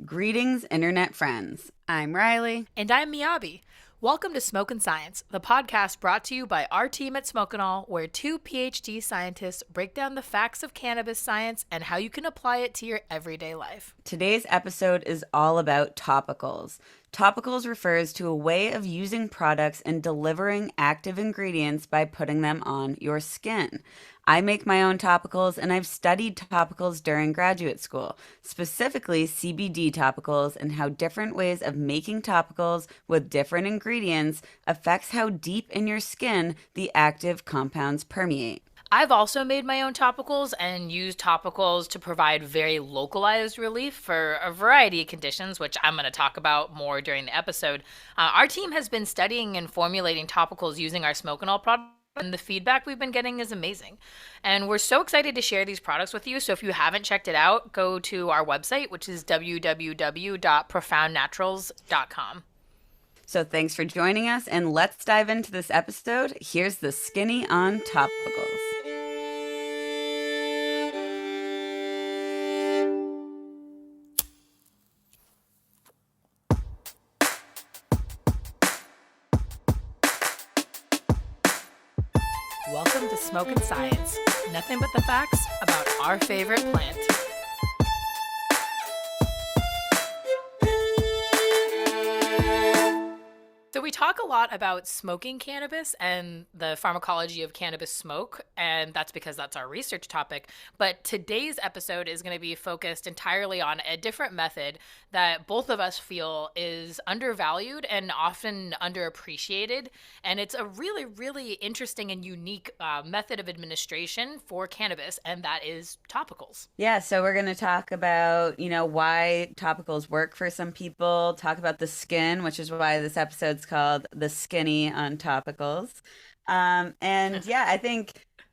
Greetings, internet friends. I'm Riley. And I'm Miyabi. Welcome to Smokin' Science, the podcast brought to you by our team at Smokin'All, where two PhD scientists break down the facts of cannabis science and how you can apply it to your everyday life. Today's episode is all about topicals. Topicals refers to a way of using products and delivering active ingredients by putting them on your skin. I make my own topicals and I've studied topicals during graduate school, specifically CBD topicals and how different ways of making topicals with different ingredients affects how deep in your skin the active compounds permeate. I've also made my own topicals and used topicals to provide very localized relief for a variety of conditions, which I'm going to talk about more during the episode. Our team has been studying and formulating topicals using our Smokin'All product. And the feedback we've been getting is amazing. And we're so excited to share these products with you. So if you haven't checked it out, go to our website, which is www.profoundnaturals.com. So thanks for joining us, and let's dive into this episode. Here's the skinny on topicals. Welcome to Smokin' Science. Nothing but the facts about our favorite plant. So we talk a lot about smoking cannabis and the pharmacology of cannabis smoke, and that's because that's our research topic. But today's episode is going to be focused entirely on a different method that both of us feel is undervalued and often underappreciated. And it's a really, really interesting and unique method of administration for cannabis, and that is topicals. Yeah, so we're going to talk about, why topicals work for some people, talk about the skin, which is why this episode's called The Skinny on Topicals. And yeah, I think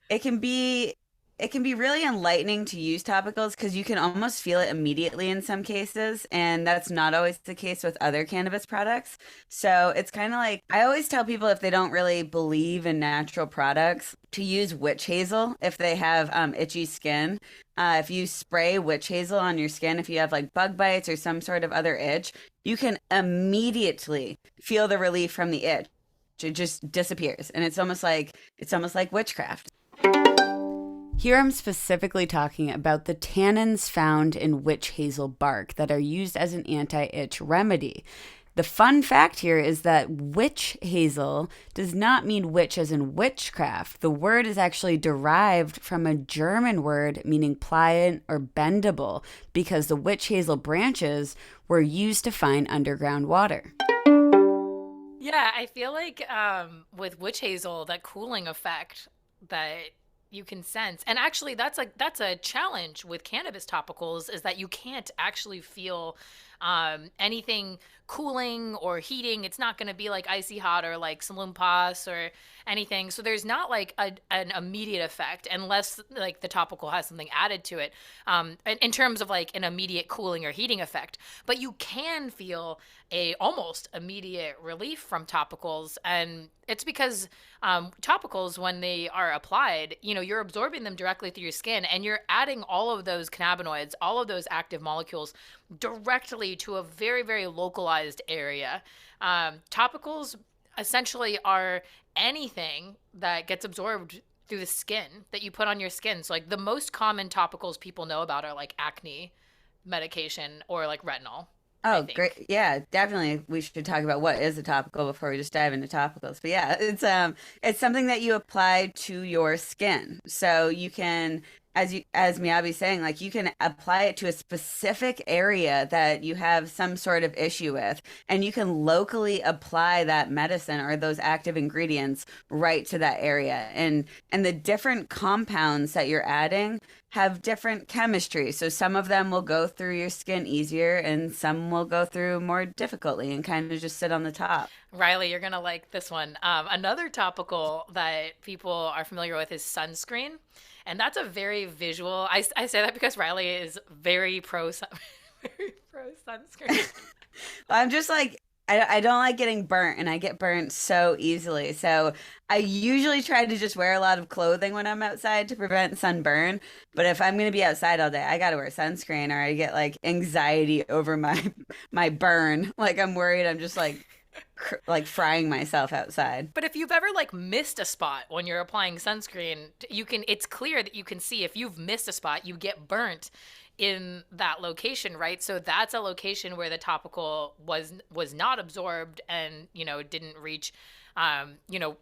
it can be really enlightening to use topicals because you can almost feel it immediately in some cases, and that's not always the case with other cannabis products. So it's kind of like I always tell people if they don't really believe in natural products to use witch hazel if they have itchy skin. If you spray witch hazel on your skin, if you have like bug bites or some sort of other itch, you can immediately feel the relief from the itch. It just disappears, and it's almost like witchcraft. Here I'm specifically talking about the tannins found in witch hazel bark that are used as an anti-itch remedy. The fun fact here is that witch hazel does not mean witch as in witchcraft. The word is actually derived from a German word meaning pliant or bendable because the witch hazel branches were used to find underground water. Yeah, I feel like with witch hazel, that cooling effect that you can sense, and actually that's a challenge with cannabis topicals, is that you can't actually feel anything cooling or heating. It's not going to be like icy hot or like salumpas or anything. So there's not like an immediate effect unless like the topical has something added to it in terms of like an immediate cooling or heating effect. But you can feel a almost immediate relief from topicals, and it's because topicals, when they are applied, you're absorbing them directly through your skin, and you're adding all of those cannabinoids, all of those active molecules directly to a very, very localized area. Topicals essentially are anything that gets absorbed through the skin that you put on your skin. So like the most common topicals people know about are like acne medication or like retinol. Oh, great. Yeah, definitely. We should talk about what is a topical before we just dive into topicals. But yeah, it's something that you apply to your skin. So you can, as Miyabi's saying, like you can apply it to a specific area that you have some sort of issue with, and you can locally apply that medicine or those active ingredients right to that area. And the different compounds that you're adding have different chemistry. So some of them will go through your skin easier and some will go through more difficultly and kind of just sit on the top. Riley, you're going to like this one. Another topical that people are familiar with is sunscreen. And that's a very visual. I say that because Riley is very pro sunscreen. I'm just like, I don't like getting burnt, and I get burnt so easily. So I usually try to just wear a lot of clothing when I'm outside to prevent sunburn. But if I'm going to be outside all day, I got to wear sunscreen, or I get like anxiety over my my burn. Like I'm worried I'm just like frying myself outside. But if you've ever like missed a spot when you're applying sunscreen, you can it's clear that you can see if you've missed a spot, you get burnt in that location, right? So that's a location where the topical was not absorbed and, didn't reach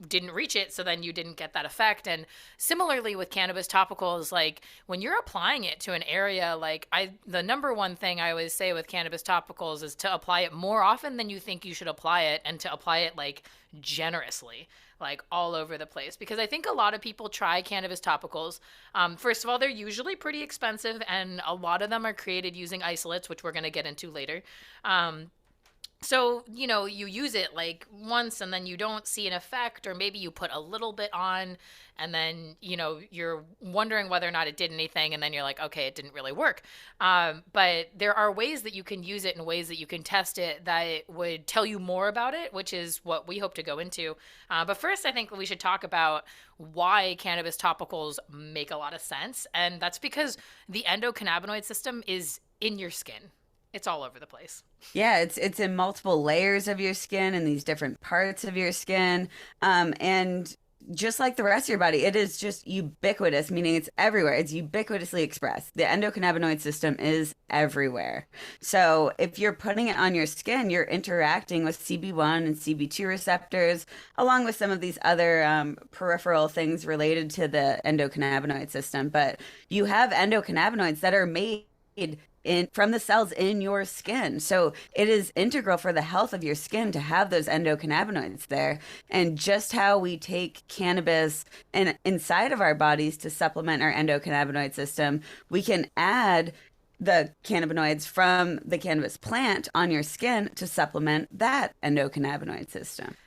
didn't reach it, so then you didn't get that effect. And similarly with cannabis topicals, like when you're applying it to an area, the number one thing I always say with cannabis topicals is to apply it more often than you think you should apply it, and to apply it like generously, like all over the place. Because I think a lot of people try cannabis topicals. First of all, they're usually pretty expensive, and a lot of them are created using isolates, which we're going to get into later. So, you use it like once and then you don't see an effect, or maybe you put a little bit on and then, you're wondering whether or not it did anything. And then you're like, okay, it didn't really work. But there are ways that you can use it and ways that you can test it that would tell you more about it, which is what we hope to go into. But first, I think we should talk about why cannabis topicals make a lot of sense. And that's because the endocannabinoid system is in your skin. It's all over the place. Yeah, it's in multiple layers of your skin and these different parts of your skin. And just like the rest of your body, it is just ubiquitous, meaning it's everywhere. It's ubiquitously expressed. The endocannabinoid system is everywhere. So if you're putting it on your skin, you're interacting with CB1 and CB2 receptors, along with some of these other peripheral things related to the endocannabinoid system. But you have endocannabinoids that are made in from the cells in your skin. So it is integral for the health of your skin to have those endocannabinoids there. And just how we take cannabis and inside of our bodies to supplement our endocannabinoid system, we can add the cannabinoids from the cannabis plant on your skin to supplement that endocannabinoid system.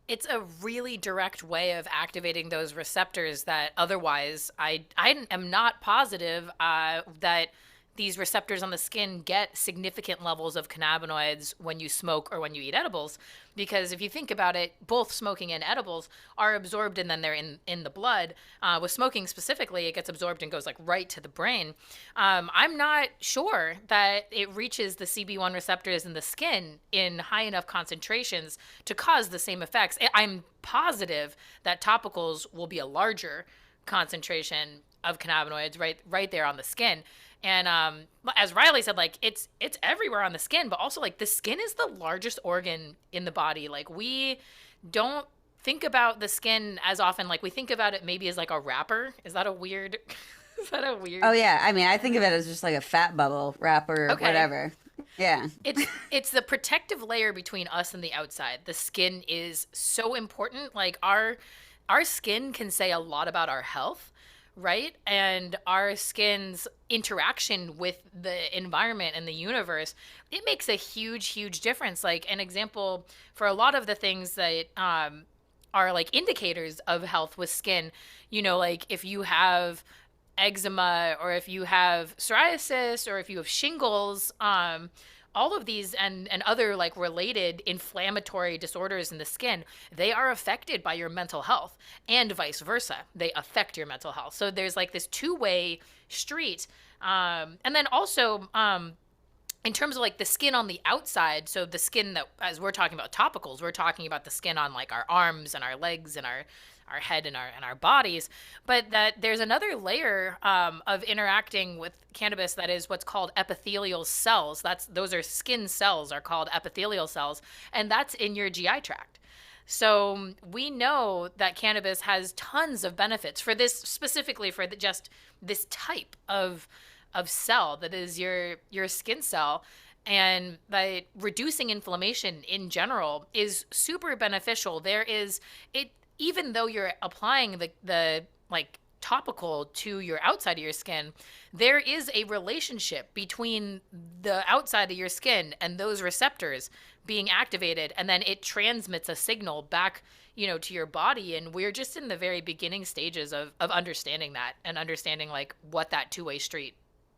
It's a really direct way of activating those receptors that otherwise I am not positive that these receptors on the skin get significant levels of cannabinoids when you smoke or when you eat edibles. Because if you think about it, both smoking and edibles are absorbed and then they're in the blood. With smoking specifically, it gets absorbed and goes like right to the brain. I'm not sure that it reaches the CB1 receptors in the skin in high enough concentrations to cause the same effects. I'm positive that topicals will be a larger concentration of cannabinoids right there on the skin. And as Riley said, like it's everywhere on the skin, but also like the skin is the largest organ in the body. Like we don't think about the skin as often. Like we think about it maybe as like a wrapper. Is that a weird? Is that a weird? Oh yeah, I mean I think of it as just like a fat bubble wrapper, Okay. whatever. Yeah. It's the protective layer between us and the outside. The skin is so important. Like our skin can say a lot about our health, right? And our skin's interaction with the environment and the universe, it makes a huge, huge difference. Like an example for a lot of the things that are like indicators of health with skin, like if you have eczema or if you have psoriasis or if you have shingles, all of these and other like related inflammatory disorders in the skin, they are affected by your mental health, and vice versa. They affect your mental health. So there's like this two-way street. And then also, in terms of like the skin on the outside, so the skin that, as we're talking about topicals, we're talking about the skin on like our arms and our legs and our head and our bodies, but that there's another layer of interacting with cannabis that is what's called epithelial cells. Those are skin cells are called epithelial cells, and that's in your GI tract. So we know that cannabis has tons of benefits for this, specifically for just this type of cell that is your skin cell. And by reducing inflammation in general is super beneficial. Even though you're applying the like topical to your outside of your skin, there is a relationship between the outside of your skin and those receptors being activated, and then it transmits a signal back, to your body. And we're just in the very beginning stages of understanding that and understanding like what that two-way street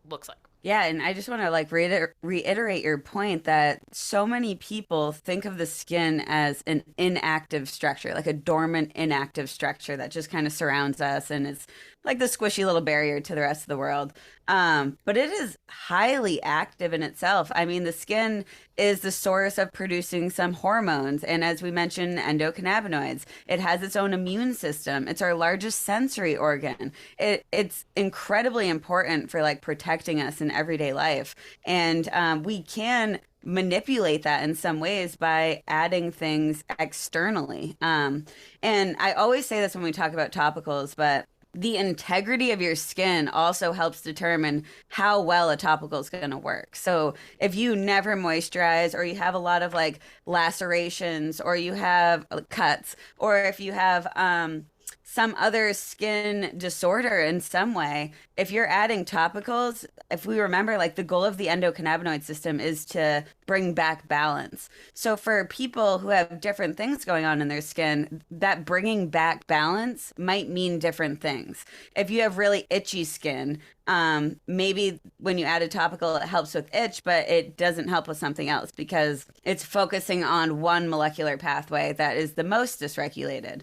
looks like. Yeah, and I just want to like reiterate your point that so many people think of the skin as an inactive structure, like a dormant, inactive structure that just kind of surrounds us and is like the squishy little barrier to the rest of the world. But it is highly active in itself. I mean, the skin is the source of producing some hormones, and as we mentioned, endocannabinoids. It has its own immune system. It's our largest sensory organ. It's incredibly important for like protecting us in everyday life, and we can manipulate that in some ways by adding things externally. And I always say this when we talk about topicals, but the integrity of your skin also helps determine how well a topical is going to work. So if you never moisturize, or you have a lot of like lacerations, or you have cuts, or if you have some other skin disorder in some way, if you're adding topicals, if we remember, like the goal of the endocannabinoid system is to bring back balance. So for people who have different things going on in their skin, that bringing back balance might mean different things. If you have really itchy skin, maybe when you add a topical, it helps with itch, but it doesn't help with something else because it's focusing on one molecular pathway that is the most dysregulated.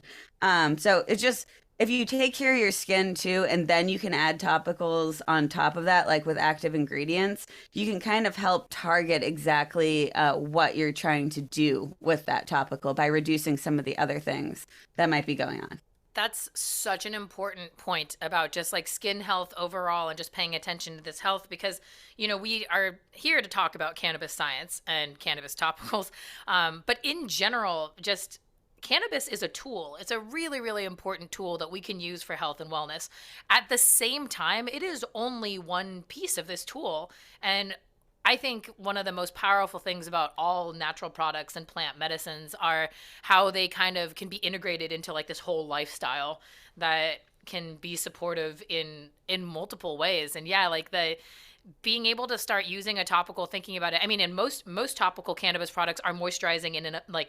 So it's just if you take care of your skin too, and then you can add topicals on top of that, like with active ingredients, you can kind of help target exactly what you're trying to do with that topical by reducing some of the other things that might be going on. That's such an important point about just like skin health overall and just paying attention to this health because, we are here to talk about cannabis science and cannabis topicals. But in general, just cannabis is a tool. It's a really, really important tool that we can use for health and wellness. At the same time, it is only one piece of this tool. And I think one of the most powerful things about all natural products and plant medicines are how they kind of can be integrated into like this whole lifestyle that can be supportive in multiple ways. And yeah, like the being able to start using a topical, thinking about it. I mean, and most topical cannabis products are moisturizing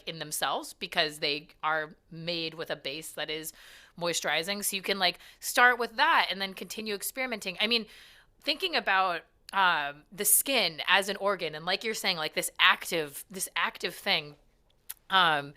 in themselves because they are made with a base that is moisturizing. So you can like start with that and then continue experimenting. I mean, thinking about the skin as an organ and like you're saying, like this active thing. Um,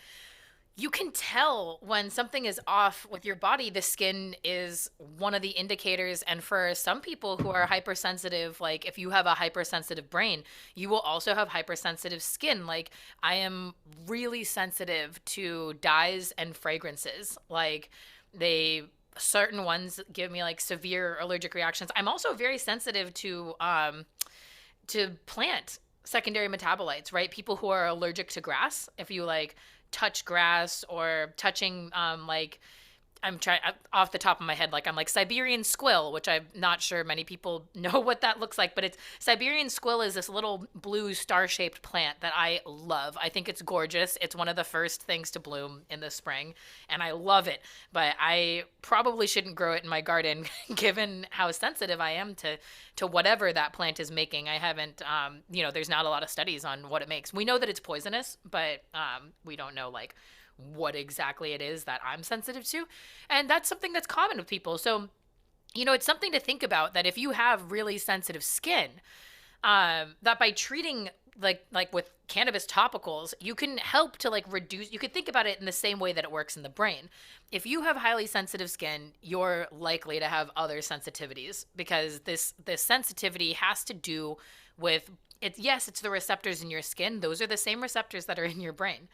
you can tell when something is off with your body. The skin is one of the indicators. And for some people who are hypersensitive, like if you have a hypersensitive brain, you will also have hypersensitive skin. Like I am really sensitive to dyes and fragrances. Like they certain ones give me like severe allergic reactions. I'm also very sensitive to plant secondary metabolites, right? People who are allergic to grass, if you like touch grass or touching like I'm trying off the top of my head, like I'm like Siberian squill, which I'm not sure many people know what that looks like, but it's Siberian squill is this little blue star-shaped plant that I love. I think it's gorgeous. It's one of the first things to bloom in the spring, and I love it. But I probably shouldn't grow it in my garden, given how sensitive I am to whatever that plant is making. I haven't, there's not a lot of studies on what it makes. We know that it's poisonous, but we don't know like what exactly it is that I'm sensitive to. And that's something that's common with people. So, it's something to think about that if you have really sensitive skin, that by treating like with cannabis topicals, you can help to like reduce. You could think about it in the same way that it works in the brain. If you have highly sensitive skin, you're likely to have other sensitivities because this sensitivity has to do with it. Yes, it's the receptors in your skin. Those are the same receptors that are in your brain.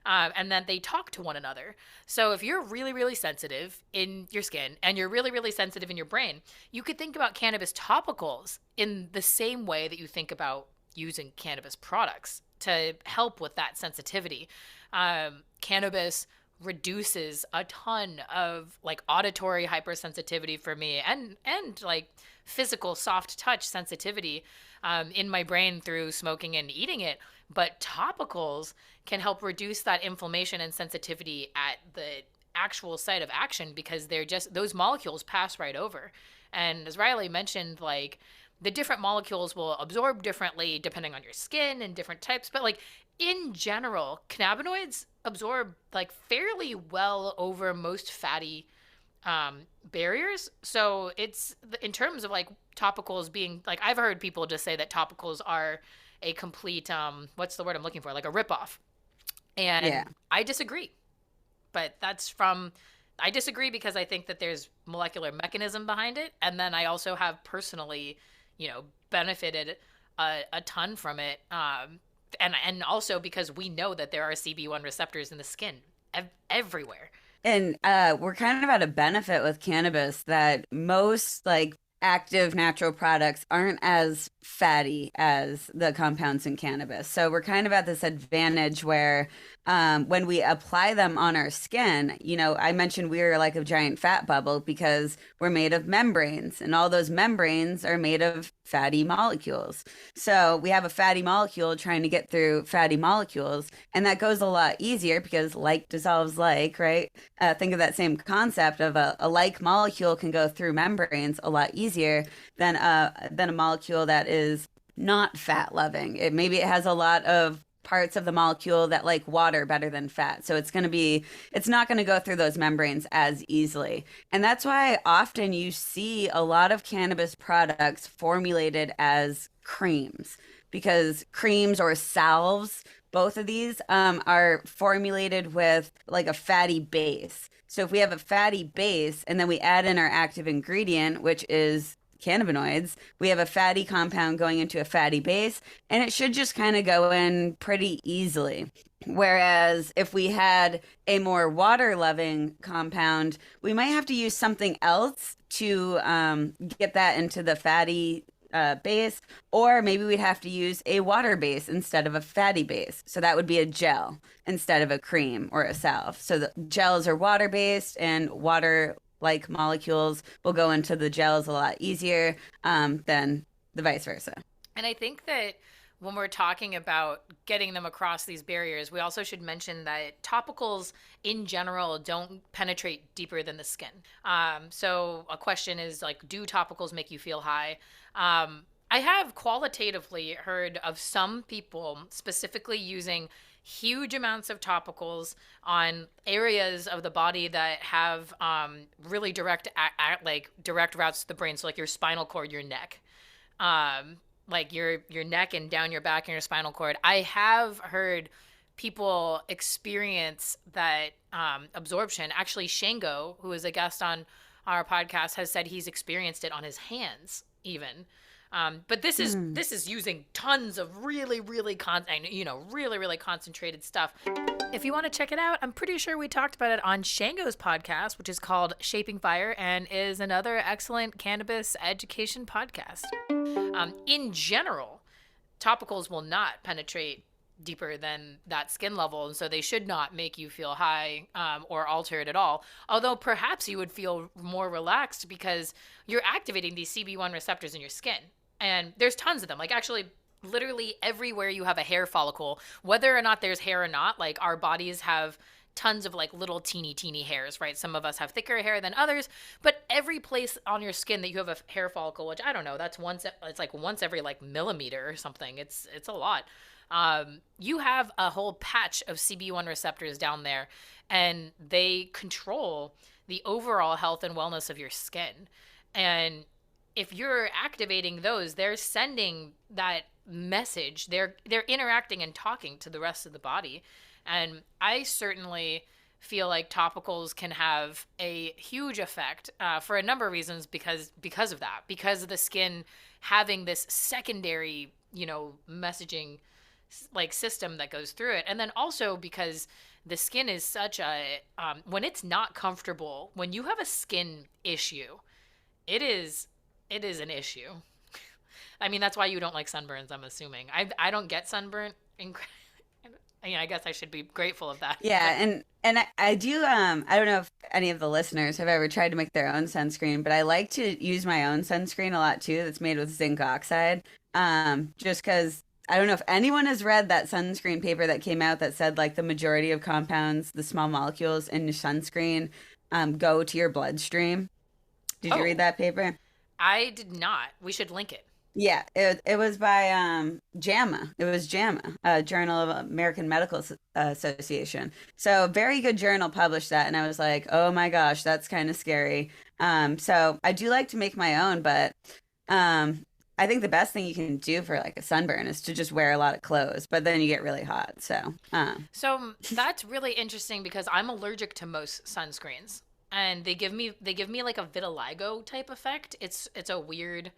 And then they talk to one another. So if you're really, really sensitive in your skin and you're really, really sensitive in your brain, you could think about cannabis topicals in the same way that you think about using cannabis products to help with that sensitivity. Cannabis reduces a ton of like auditory hypersensitivity for me and like physical soft touch sensitivity in my brain through smoking and eating it. But topicals can help reduce that inflammation and sensitivity at the actual site of action because they're just those molecules pass right over. And as Riley mentioned, like the different molecules will absorb differently depending on your skin and different types. But like in general, cannabinoids absorb like fairly well over most fatty barriers. So it's in terms of like topicals being like, I've heard people just say that topicals are a complete what's the word I'm looking for, like a ripoff, and Yeah. I disagree. But that's from I disagree because I think that there's molecular mechanism behind it, and then I also have personally, benefited a ton from it, and also because we know that there are CB1 receptors in the skin everywhere. And we're kind of at a benefit with cannabis that most like active natural products aren't as fatty as the compounds in cannabis. So we're kind of at this advantage where when we apply them on our skin, I mentioned we are like a giant fat bubble because we're made of membranes, and all those membranes are made of fatty molecules. So we have a fatty molecule trying to get through fatty molecules, and that goes a lot easier because like dissolves like, right? Think of that same concept of a like molecule can go through membranes a lot easier than a molecule that is not fat loving. Maybe it has a lot of parts of the molecule that like water better than fat. So it's not going to go through those membranes as easily. And that's why often you see a lot of cannabis products formulated as creams, because creams or salves, both of these are formulated with like a fatty base. So if we have a fatty base and then we add in our active ingredient, which is cannabinoids, we have a fatty compound going into a fatty base, and it should just kind of go in pretty easily. Whereas if we had a more water loving compound, we might have to use something else to get that into the fatty base, or maybe we'd have to use a water base instead of a fatty base. So that would be a gel instead of a cream or a salve. So the gels are water based, and water like molecules will go into the gels a lot easier than the vice versa. And I think that when we're talking about getting them across these barriers, we also should mention that topicals in general don't penetrate deeper than the skin. So a question is like, do topicals make you feel high? I have qualitatively heard of some people specifically using huge amounts of topicals on areas of the body that have really like direct routes to the brain. So like your spinal cord, your neck. Like your neck and down your back and your spinal cord. I have heard people experience that absorption. Actually, Shango, who is a guest on our podcast, has said he's experienced it on his hands even. But this is using tons of really really concentrated stuff. If you want to check it out, I'm pretty sure we talked about it on Shango's podcast, which is called Shaping Fire and is another excellent cannabis education podcast. In general, topicals will not penetrate deeper than that skin level, and so they should not make you feel high or altered at all. Although perhaps you would feel more relaxed because you're activating these CB1 receptors in your skin. And there's tons of them. Like actually, literally everywhere you have a hair follicle, whether or not there's hair or not, like our bodies have tons of like little teeny hairs, right? Some of us have thicker hair than others, but every place on your skin that you have a hair follicle, which I don't know, it's like once every like millimeter or something. It's a lot. You have a whole patch of CB1 receptors down there, and they control the overall health and wellness of your skin. And if you're activating those, they're sending that message. They're interacting and talking to the rest of the body. And I certainly feel like topicals can have a huge effect for a number of reasons because of that, because of the skin having this secondary, messaging like system that goes through it. And then also because the skin is such a, when it's not comfortable, when you have a skin issue, it is an issue. I mean, that's why you don't like sunburns, I'm assuming. I don't get sunburnt. I guess I should be grateful of that. Yeah, and I do I don't know if any of the listeners have ever tried to make their own sunscreen, but I like to use my own sunscreen a lot too that's made with zinc oxide. Just because I don't know if anyone has read that sunscreen paper that came out that said like the majority of compounds, the small molecules in your sunscreen go to your bloodstream. Did you Oh, read that paper? I did not. We should link it. Yeah, it was by JAMA. It was JAMA, Journal of American Medical Association. So very good journal published that, and I was like, oh my gosh, that's kind of scary. So I do like to make my own, but um, I think the best thing you can do for like a sunburn is to just wear a lot of clothes, but then you get really hot. So, So that's really interesting because I'm allergic to most sunscreens, and they give me like a vitiligo type effect. It's a weird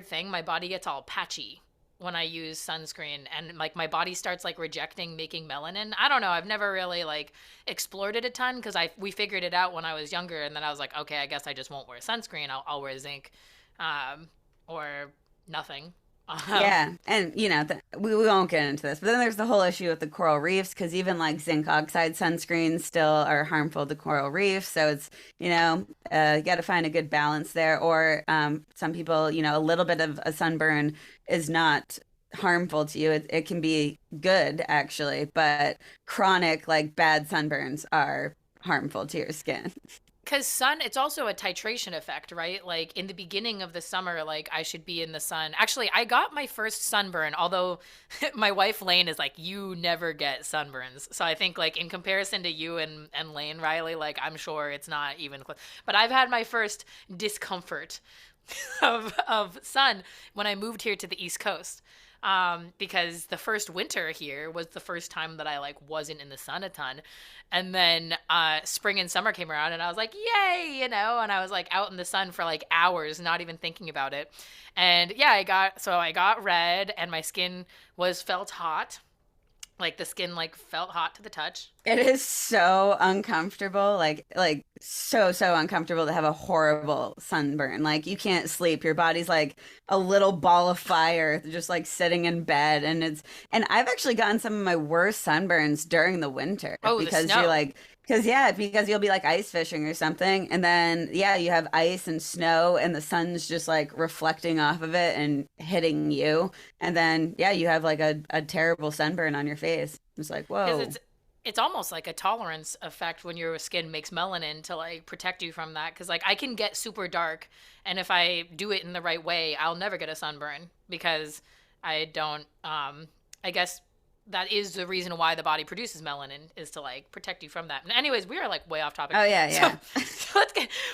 thing. My body gets all patchy when I use sunscreen, and like my body starts like rejecting making melanin. I don't know. I've never really like explored it a ton because we figured it out when I was younger, and then I was like, okay, I guess I just won't wear sunscreen. I'll wear zinc, um, or nothing. Um, yeah, and we won't get into this, but then there's the whole issue with the coral reefs because even like zinc oxide sunscreens still are harmful to coral reefs. So it's you got to find a good balance there. Or some people, a little bit of a sunburn is not harmful to you. It can be good actually, but chronic like bad sunburns are harmful to your skin. Because it's also a titration effect, right? Like in the beginning of the summer, like I should be in the sun. Actually, I got my first sunburn, although my wife Lane is like, you never get sunburns. So I think like in comparison to you and Lane Riley, like I'm sure it's not even close. But I've had my first discomfort of sun when I moved here to the East Coast. Because the first winter here was the first time that I like wasn't in the sun a ton. And then spring and summer came around and I was like, yay, and I was like out in the sun for like hours, not even thinking about it. And yeah, I got red and my skin felt hot. Like the skin like felt hot to the touch. It is so uncomfortable, like so uncomfortable to have a horrible sunburn. Like you can't sleep. Your body's like a little ball of fire, just like sitting in bed. And I've actually gotten some of my worst sunburns during the winter Oh, the because you're snow. like, because yeah, because you'll be like ice fishing or something, and then yeah, you have ice and snow, and the sun's just like reflecting off of it and hitting you, and then yeah, you have like a terrible sunburn on your face. It's like, Because whoa. it's almost like a tolerance effect when your skin makes melanin to like protect you from that. Because like I can get super dark, and if I do it in the right way, I'll never get a sunburn because I don't. I guess that is the reason why the body produces melanin is to like protect you from that. And anyways, we are like way off topic. Oh yeah, So, yeah. so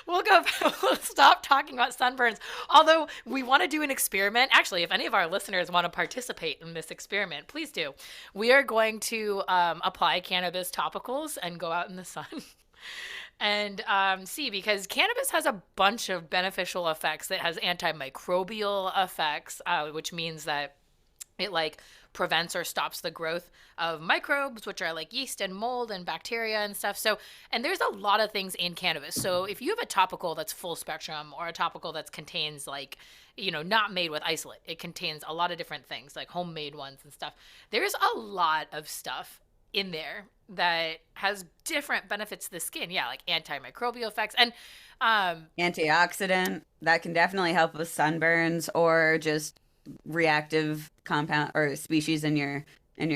we'll go. We'll stop talking about sunburns. Although we want to do an experiment. Actually, if any of our listeners want to participate in this experiment, please do. We are going to apply cannabis topicals and go out in the sun. And see, because cannabis has a bunch of beneficial effects. It has antimicrobial effects, which means that it like prevents or stops the growth of microbes, which are like yeast and mold and bacteria and stuff. So, and there's a lot of things in cannabis. So if you have a topical that's full spectrum or a topical that contains like, not made with isolate, it contains a lot of different things like homemade ones and stuff. There's a lot of stuff in there that has different benefits to the skin. Yeah, like antimicrobial effects. And Antioxidant that can definitely help with sunburns or just reactive compound or species in your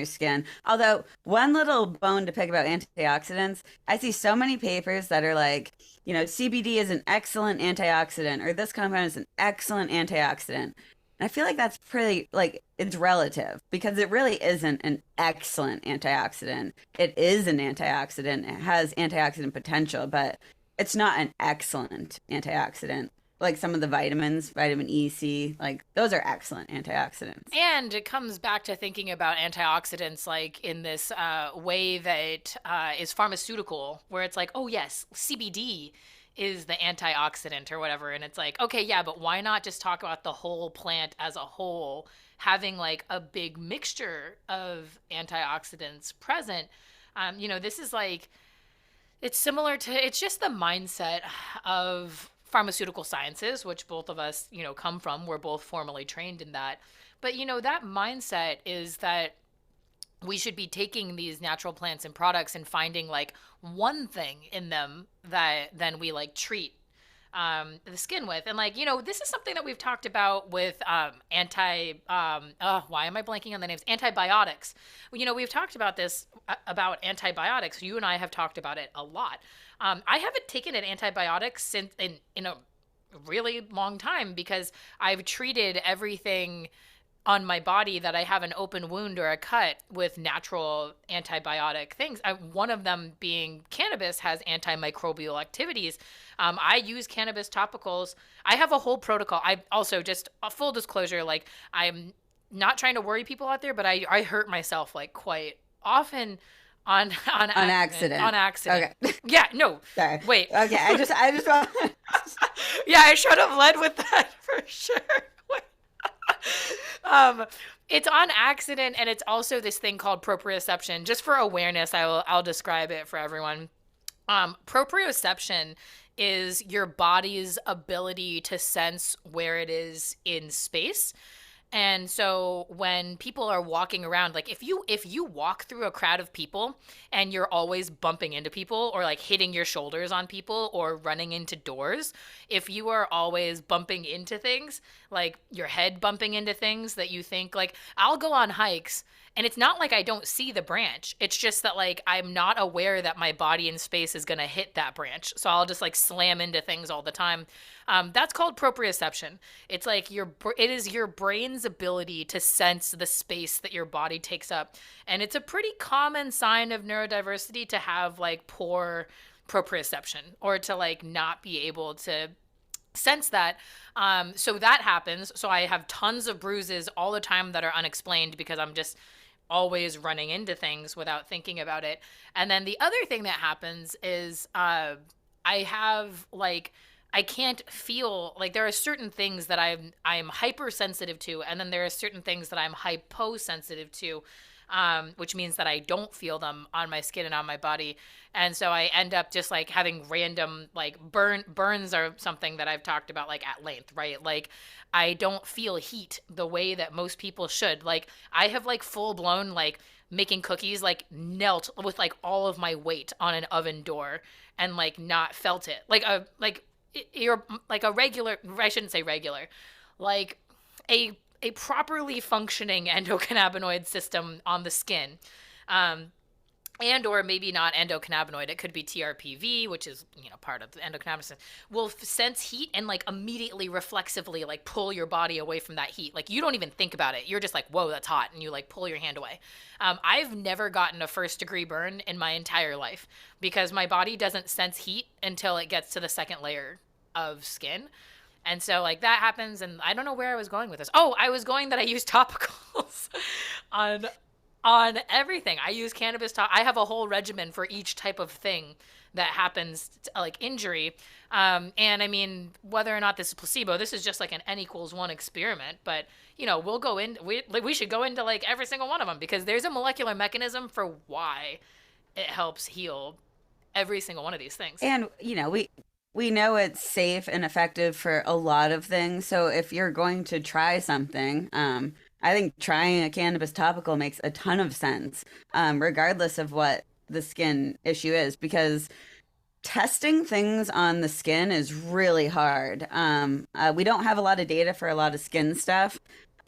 skin. Although one little bone to pick about antioxidants, I see so many papers that are like, CBD is an excellent antioxidant or this compound is an excellent antioxidant. And I feel like that's pretty like it's relative because it really isn't an excellent antioxidant. It is an antioxidant. It has antioxidant potential, but it's not an excellent antioxidant. Like some of the vitamins, vitamin E, C, like those are excellent antioxidants. And it comes back to thinking about antioxidants like in this way that is pharmaceutical, where it's like, oh, yes, CBD is the antioxidant or whatever. And it's like, okay, yeah, but why not just talk about the whole plant as a whole, having like a big mixture of antioxidants present? This is like, it's similar to, it's just the mindset of pharmaceutical sciences, which both of us, come from. We're both formally trained in that. But, that mindset is that we should be taking these natural plants and products and finding like one thing in them that then we like treat the skin with. And like, this is something that we've talked about with why am I blanking on the names? Antibiotics. We've talked about this about antibiotics. You and I have talked about it a lot. I haven't taken an antibiotic since in a really long time because I've treated everything on my body that I have an open wound or a cut with natural antibiotic things. One of them being cannabis has antimicrobial activities. I use cannabis topicals. I have a whole protocol. I also, just a full disclosure, like, I'm not trying to worry people out there, but I hurt myself like quite often on on On accident. On accident. accident. Okay. Yeah, no. Sorry. Wait. Okay. I just want. Yeah, I should have led with that for sure. um, it's on accident, and it's also this thing called proprioception. Just for awareness, I'll describe it for everyone. Proprioception is your body's ability to sense where it is in space. And so when people are walking around, like, if you walk through a crowd of people and you're always bumping into people or like hitting your shoulders on people or running into doors, if you are always bumping into things, like your head bumping into things that you think, like, I'll go on hikes and it's not like I don't see the branch. It's just that, like, I'm not aware that my body in space is going to hit that branch. So I'll just like slam into things all the time. That's called proprioception. It's like it is your brain's ability to sense the space that your body takes up. And it's a pretty common sign of neurodiversity to have like poor proprioception, or to like not be able to sense that. So that happens. So I have tons of bruises all the time that are unexplained because I'm just always running into things without thinking about it. And then the other thing that happens is I have like, I can't feel, like, there are certain things that I'm hypersensitive to, and then there are certain things that I'm hyposensitive to, which means that I don't feel them on my skin and on my body. And so I end up just like having random like burns are something that I've talked about like at length, right? Like, I don't feel heat the way that most people should. Like, I have like full blown like making cookies, like knelt with like all of my weight on an oven door and like not felt it. You're like a regular, I shouldn't say regular, like a properly functioning endocannabinoid system on the skin. And or maybe not endocannabinoid, it could be TRPV, which is, part of the endocannabinoid system, will sense heat and like immediately reflexively like pull your body away from that heat. Like, you don't even think about it, you're just like, whoa, that's hot, and you like pull your hand away. I've never gotten a 1st-degree burn in my entire life because my body doesn't sense heat until it gets to the second layer of skin. And so like that happens, and I don't know where I was going with this. Oh, I was going that I use topicals on everything. I use cannabis I have a whole regimen for each type of thing that happens, like injury. And I mean, whether or not this is placebo, this is just like an N=1 experiment, but we'll go in, we should go into like every single one of them because there's a molecular mechanism for why it helps heal every single one of these things. And we know it's safe and effective for a lot of things. So if you're going to try something, I think trying a cannabis topical makes a ton of sense, regardless of what the skin issue is, because testing things on the skin is really hard. We don't have a lot of data for a lot of skin stuff,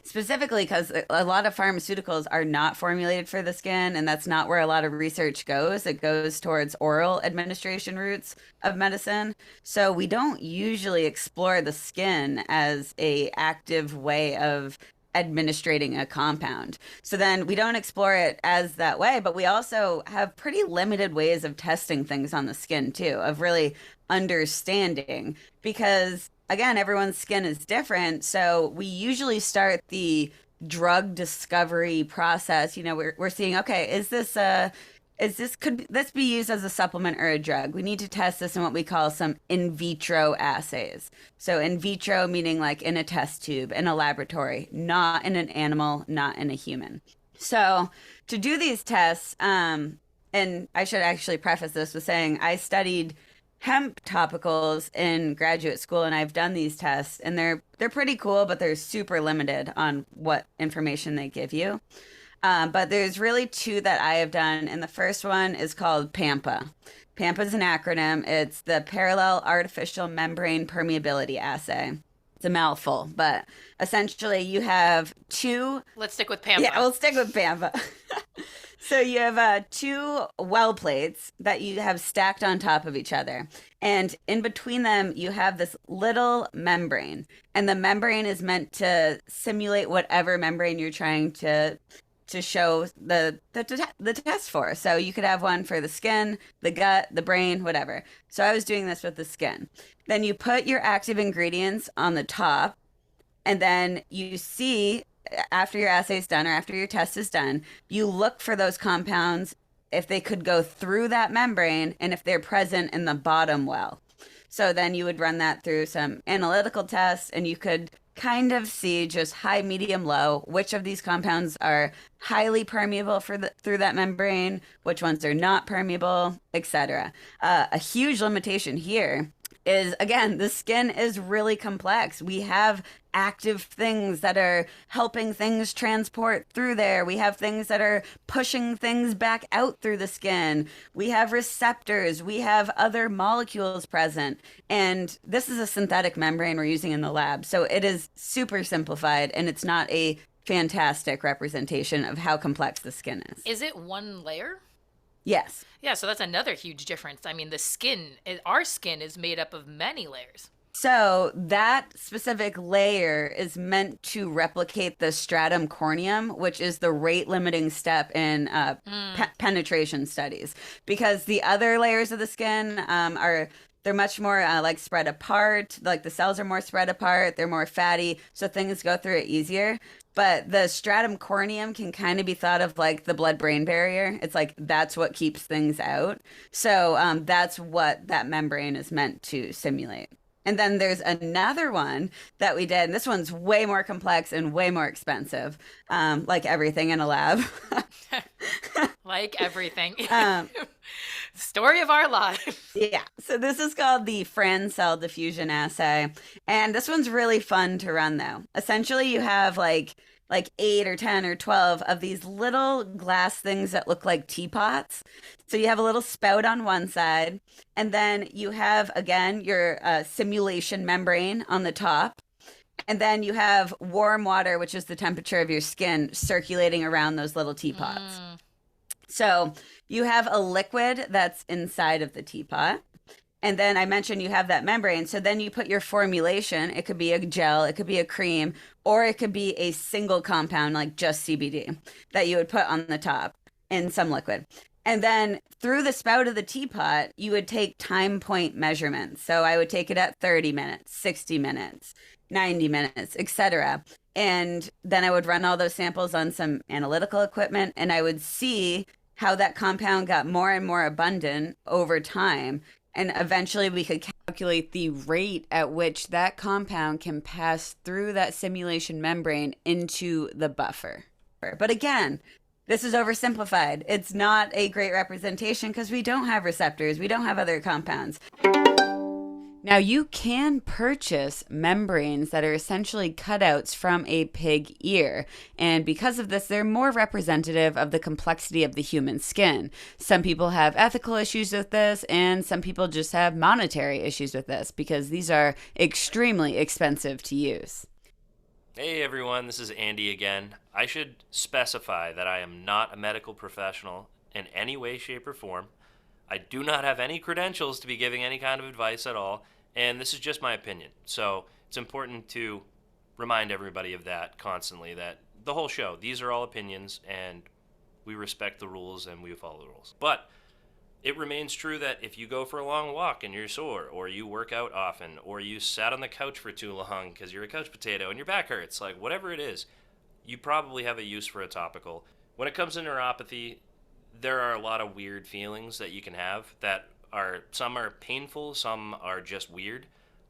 specifically because a lot of pharmaceuticals are not formulated for the skin, and that's not where a lot of research goes. It goes towards oral administration routes of medicine. So we don't usually explore the skin as a active way of administrating a compound. So then we don't explore it as that way, but we also have pretty limited ways of testing things on the skin too, of really understanding, because again, everyone's skin is different. So we usually start the drug discovery process. We're seeing, okay, could this be used as a supplement or a drug? We need to test this in what we call some in vitro assays. So in vitro meaning like in a test tube, in a laboratory, not in an animal, not in a human. So to do these tests, and I should actually preface this with saying I studied hemp topicals in graduate school, and I've done these tests, and they're pretty cool, but they're super limited on what information they give you. But there's really 2 that I have done, and the first one is called PAMPA. PAMPA is an acronym. It's the Parallel Artificial Membrane Permeability Assay. It's a mouthful, but essentially you have 2. Let's stick with PAMPA. Yeah, we'll stick with PAMPA. So you have two well plates that you have stacked on top of each other. And in between them, you have this little membrane. And the membrane is meant to simulate whatever membrane you're trying to show the test for. So you could have one for the skin, the gut, the brain, whatever. So I was doing this with the skin. Then you put your active ingredients on the top, and then you see after your assay is done or after your test is done, you look for those compounds if they could go through that membrane and if they're present in the bottom well. So then you would run that through some analytical tests and you could kind of see just high, medium, low, which of these compounds are highly permeable through that membrane, which ones are not permeable, etc. A huge limitation here is, again, the skin is really complex. We have active things that are helping things transport through there. We have things that are pushing things back out through the skin. We have receptors. We have other molecules present. And this is a synthetic membrane we're using in the lab. So it is super simplified and it's not a fantastic representation of how complex the skin is. Is it one layer? Yes. Yeah, so that's another huge difference. I mean, our skin is made up of many layers. So that specific layer is meant to replicate the stratum corneum, which is the rate limiting step in penetration studies, because the other layers of the skin they're much more like spread apart. Like the cells are more spread apart. They're more fatty, so things go through it easier. But the stratum corneum can kind of be thought of like the blood-brain barrier. It's like that's what keeps things out. So that's what that membrane is meant to simulate. And then there's another one that we did, and this one's way more complex and way more expensive, like everything in a lab. Like everything. Story of our life. Yeah. So this is called the Franz cell diffusion assay. And this one's really fun to run, though. Essentially, you have like 8 or 10 or 12 of these little glass things that look like teapots. So you have a little spout on one side, and then you have, again, your simulation membrane on the top. And then you have warm water, which is the temperature of your skin, circulating around those little teapots. So you have a liquid that's inside of the teapot. And then I mentioned you have that membrane. So then you put your formulation. It could be a gel, it could be a cream, or it could be a single compound like just CBD that you would put on the top in some liquid. And then through the spout of the teapot, you would take time point measurements. So I would take it at 30 minutes, 60 minutes, 90 minutes, etc. And then I would run all those samples on some analytical equipment and I would see how that compound got more and more abundant over time. And eventually we could calculate the rate at which that compound can pass through that simulation membrane into the buffer. But again, this is oversimplified. It's not a great representation because we don't have receptors. We don't have other compounds. Now, you can purchase membranes that are essentially cutouts from a pig ear. And because of this, they're more representative of the complexity of the human skin. Some people have ethical issues with this, and some people just have monetary issues with this because these are extremely expensive to use. Hey everyone, this is Andy again. I should specify that I am not a medical professional in any way, shape, or form. I do not have any credentials to be giving any kind of advice at all, and this is just my opinion. So it's important to remind everybody of that constantly, that the whole show, these are all opinions, and we respect the rules and we follow the rules. But it remains true that if you go for a long walk and you're sore, or you work out often, or you sat on the couch for too long because you're a couch potato and your back hurts, like whatever it is, you probably have a use for a topical. When it comes to neuropathy, there are a lot of weird feelings that you can have that some are painful, some are just weird.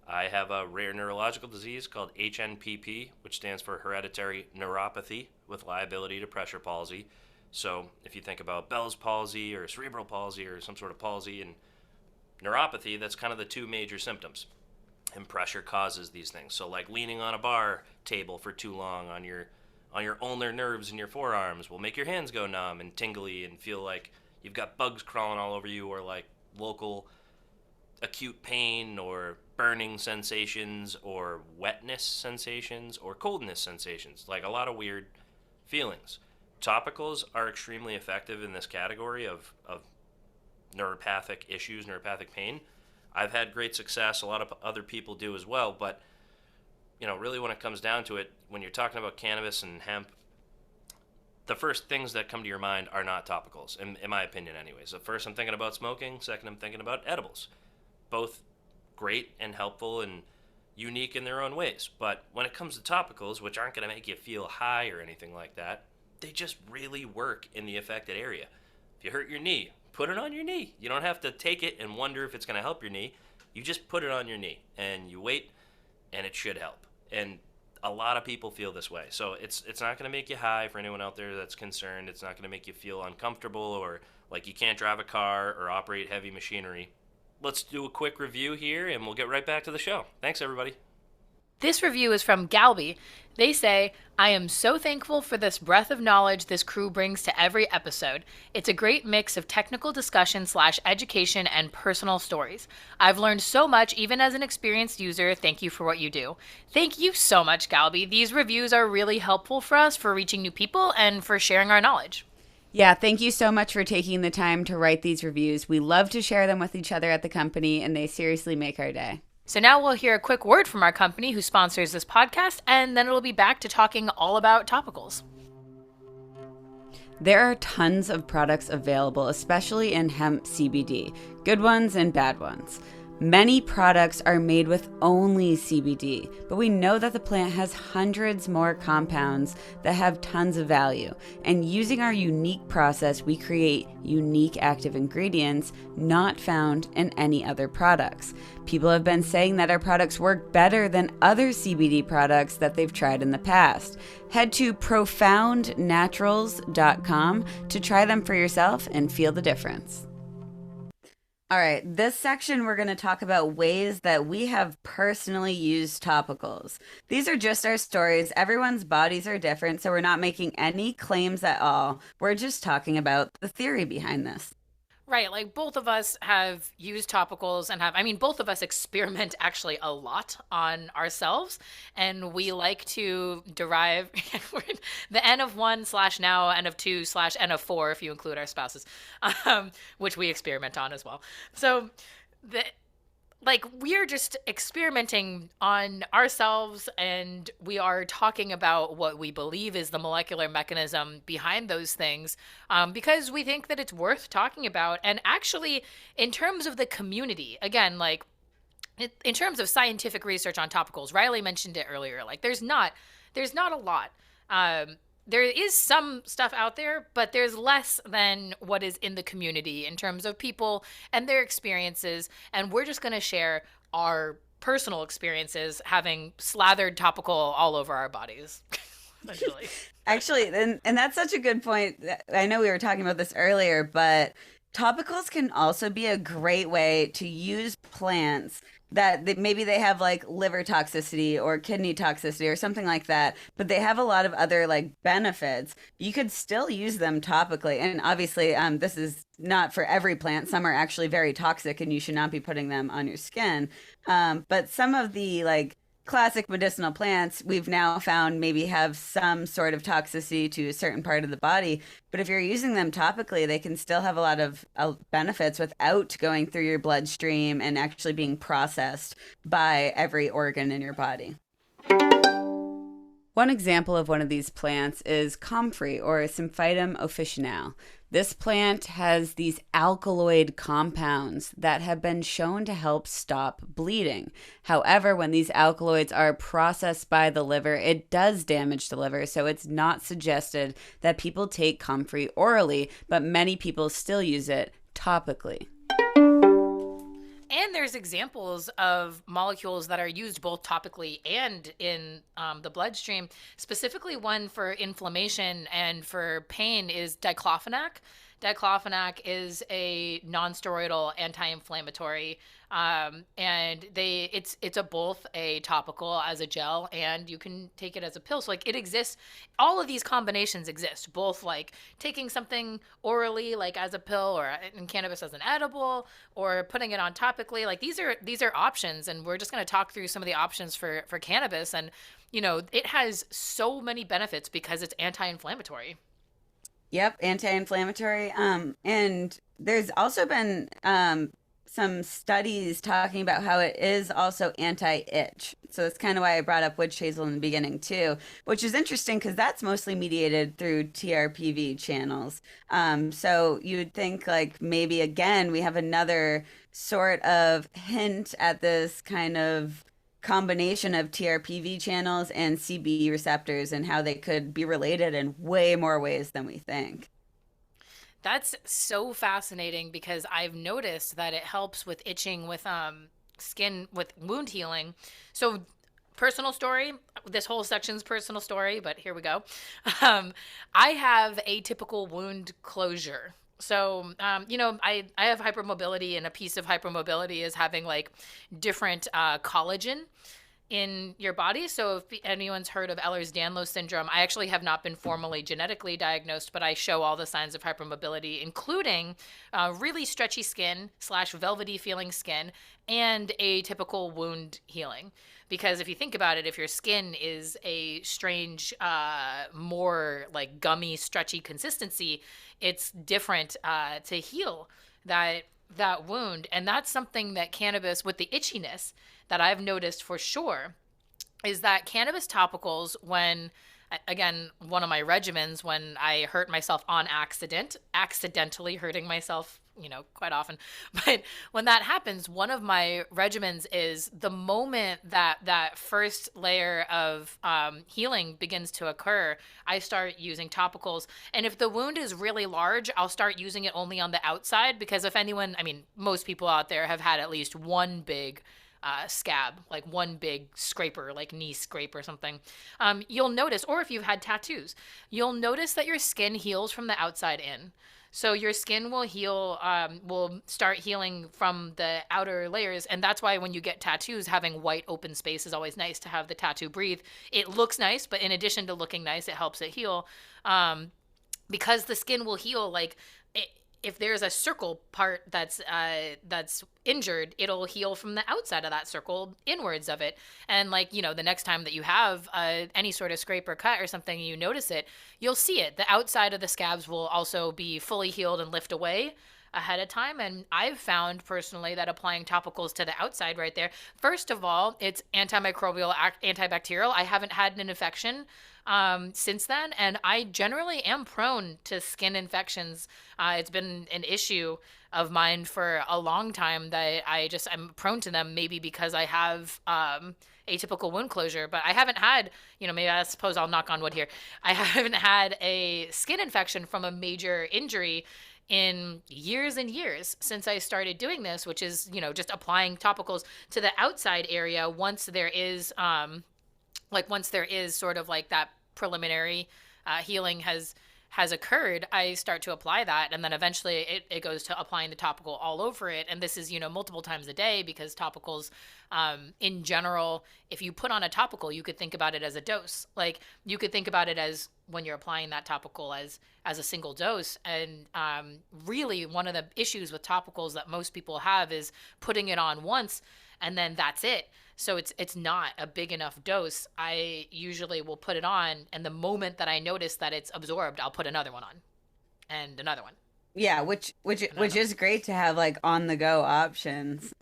I have a rare neurological disease called HNPP, which stands for hereditary neuropathy with liability to pressure palsy. So if you think about Bell's palsy or cerebral palsy or some sort of palsy and neuropathy, that's kind of the two major symptoms. And pressure causes these things. So like leaning on a bar table for too long on your ulnar nerves in your forearms will make your hands go numb and tingly and feel like you've got bugs crawling all over you, or like local acute pain or burning sensations or wetness sensations or coldness sensations, like a lot of weird feelings. topicals are extremely effective in this category of neuropathic issues, neuropathic pain. I've had great success. A lot of other people do as well. But, really when it comes down to it, when you're talking about cannabis and hemp, the first things that come to your mind are not topicals, in my opinion anyways. So first I'm thinking about smoking. Second I'm thinking about edibles. Both great and helpful and unique in their own ways. But when it comes to topicals, which aren't going to make you feel high or anything like that, they just really work in the affected area. If you hurt your knee, put it on your knee. You don't have to take it and wonder if it's going to help your knee. You just put it on your knee and you wait, and it should help. And a lot of people feel this way. So it's not going to make you high for anyone out there that's concerned. It's not going to make you feel uncomfortable or like you can't drive a car or operate heavy machinery. Let's do a quick review here, and we'll get right back to the show. Thanks, everybody. This review is from Galby. They say, I am so thankful for this breadth of knowledge this crew brings to every episode. It's a great mix of technical discussion / education and personal stories. I've learned so much even as an experienced user. Thank you for what you do. Thank you so much, Galby. These reviews are really helpful for us for reaching new people and for sharing our knowledge. Yeah, thank you so much for taking the time to write these reviews. We love to share them with each other at the company, and they seriously make our day. So now we'll hear a quick word from our company who sponsors this podcast, and then it'll be back to talking all about topicals. There are tons of products available, especially in hemp CBD, good ones and bad ones. Many products are made with only CBD, but we know that the plant has hundreds more compounds that have tons of value. And using our unique process, we create unique active ingredients not found in any other products. People have been saying that our products work better than other CBD products that they've tried in the past. Head to profoundnaturals.com to try them for yourself and feel the difference. All right, this section we're going to talk about ways that we have personally used topicals. These are just our stories. Everyone's bodies are different, so we're not making any claims at all. We're just talking about the theory behind this. Right, like both of us have used topicals and both of us experiment actually a lot on ourselves, and we like to derive the N of 1 / now N of 2 / N of 4 if you include our spouses, which we experiment on as well. So we're just experimenting on ourselves, and we are talking about what we believe is the molecular mechanism behind those things, because we think that it's worth talking about. And actually, in terms of the community, again, in terms of scientific research on topicals, Riley mentioned it earlier, there's not a lot. There is some stuff out there, but there's less than what is in the community in terms of people and their experiences. And we're just going to share our personal experiences having slathered topical all over our bodies. Actually, and that's such a good point. I know we were talking about this earlier, but topicals can also be a great way to use plants that maybe they have liver toxicity or kidney toxicity or something like that, but they have a lot of other benefits. You could still use them topically. And obviously, this is not for every plant. Some are actually very toxic and you should not be putting them on your skin. But some of the classic medicinal plants we've now found maybe have some sort of toxicity to a certain part of the body. But if you're using them topically, they can still have a lot of benefits without going through your bloodstream and actually being processed by every organ in your body. One example of one of these plants is comfrey, or Symphytum officinale. This plant has these alkaloid compounds that have been shown to help stop bleeding. However, when these alkaloids are processed by the liver, it does damage the liver, so it's not suggested that people take comfrey orally, but many people still use it topically. And there's examples of molecules that are used both topically and in the bloodstream. Specifically, one for inflammation and for pain is diclofenac. Diclofenac is a non-steroidal anti-inflammatory, and it's both a topical as a gel, and you can take it as a pill. So it exists. All of these combinations exist, both taking something orally, as a pill, or in cannabis as an edible, or putting it on topically. These are options, and we're just going to talk through some of the options for cannabis. And it has so many benefits because it's anti-inflammatory. Yep, anti-inflammatory. And there's also been some studies talking about how it is also anti-itch. So that's kind of why I brought up witch hazel in the beginning too, which is interesting because that's mostly mediated through TRPV channels. So you would think like maybe again we have another sort of hint at this kind of combination of TRPV channels and CB receptors and how they could be related in way more ways than we think. That's so fascinating because I've noticed that it helps with itching, with skin, with wound healing. So, personal story. This whole section's personal story, but here we go. Um, I have atypical wound closure. So, I have hypermobility, and a piece of hypermobility is having like different collagen in your body. So if anyone's heard of Ehlers-Danlos syndrome, I actually have not been formally genetically diagnosed, but I show all the signs of hypermobility, including really stretchy skin slash velvety feeling skin and atypical wound healing. Because if you think about it, if your skin is a strange, more like gummy, stretchy consistency, it's different to heal that wound. And that's something that cannabis, with the itchiness, that I've noticed for sure, is that cannabis topicals, when again, one of my regimens, when I hurt myself on accident, accidentally hurting myself, quite often. But when that happens, one of my regimens is the moment that that first layer of healing begins to occur, I start using topicals. And if the wound is really large, I'll start using it only on the outside, because if anyone, I mean, most people out there have had at least one big scab, like one big scraper, like knee scrape or something, you'll notice, or if you've had tattoos, you'll notice that your skin heals from the outside in. So your skin will heal, will start healing from the outer layers. And that's why when you get tattoos, having white open space is always nice to have the tattoo breathe. It looks nice, but in addition to looking nice, it helps it heal. Because the skin will heal, like, if there's a circle part that's injured, it'll heal from the outside of that circle inwards of it. And like, the next time that you have any sort of scrape or cut or something, you notice it, you'll see it. The outside of the scabs will also be fully healed and lift away ahead of time. And I've found personally that applying topicals to the outside right there, first of all, it's antimicrobial, antibacterial. I haven't had an infection since then, and I generally am prone to skin infections. It's been an issue of mine for a long time that I'm prone to them, maybe because I have atypical wound closure, but I haven't had, maybe I suppose I'll knock on wood here. I haven't had a skin infection from a major injury in years and years since I started doing this, which is, just applying topicals to the outside area once there is once there is sort of like that preliminary healing has occurred, I start to apply that, and then eventually it goes to applying the topical all over it. And this is, multiple times a day, because topicals, in general, if you put on a topical, you could think about it as a dose. Like, you could think about it as when you're applying that topical as a single dose. And really, one of the issues with topicals that most people have is putting it on once and then that's it. So it's not a big enough dose. I usually will put it on, and the moment that I notice that it's absorbed, I'll put another one on, and another one. Yeah, which is great to have like on the go options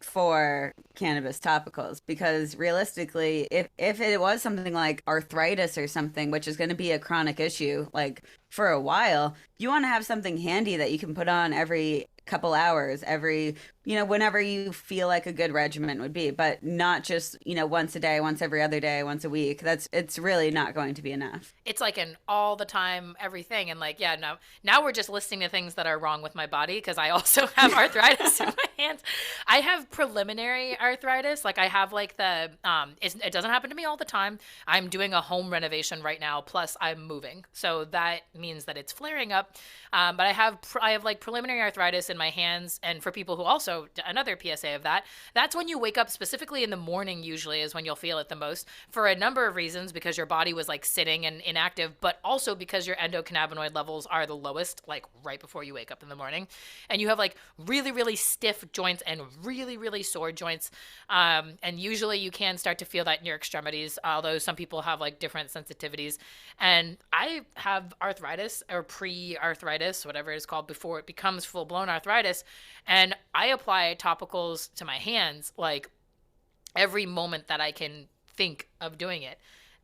for cannabis topicals, because realistically, if it was something like arthritis or something, which is going to be a chronic issue like for a while, you want to have something handy that you can put on every couple hours, every, whenever you feel like a good regimen would be, but not just, once a day, once every other day, once a week. It's really not going to be enough. It's like an all the time everything. And like, yeah, now we're just listing the things that are wrong with my body, because I also have arthritis in my hands. I have preliminary arthritis. Like, I have like it doesn't happen to me all the time. I'm doing a home renovation right now, plus I'm moving. So that means that it's flaring up. But I have like preliminary arthritis in my hands. And for people who also So another PSA of that. That's when you wake up, specifically in the morning, usually is when you'll feel it the most, for a number of reasons, because your body was like sitting and inactive, but also because your endocannabinoid levels are the lowest, like right before you wake up in the morning. And you have like really, really stiff joints and really, really sore joints. And usually you can start to feel that in your extremities, although some people have like different sensitivities. And I have arthritis, or pre-arthritis, whatever it's called, before it becomes full-blown arthritis. And I apply topicals to my hands like every moment that I can think of doing it.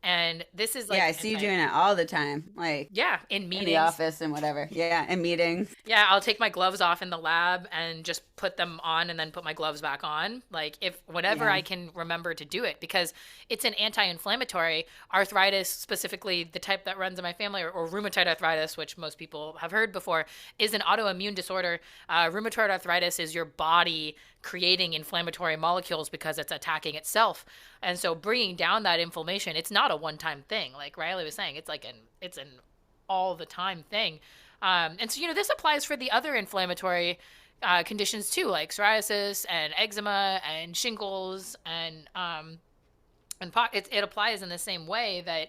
And this is Yeah, like I see you doing it all the time, like yeah, in in the meetings. office and whatever. Yeah, in meetings. Yeah, I'll take my gloves off in the lab and just put them on and then put my gloves back on. Like if whenever Yeah. I can remember to do it, because it's an anti-inflammatory. Arthritis, specifically the type that runs in my family, or rheumatoid arthritis, which most people have heard before, is an autoimmune disorder. Rheumatoid arthritis is your body creating inflammatory molecules because it's attacking itself. And so bringing down that inflammation, it's not a one-time thing. Like Riley was saying, it's an all the time thing. And so, this applies for the other inflammatory conditions too, like psoriasis and eczema and shingles, it applies in the same way that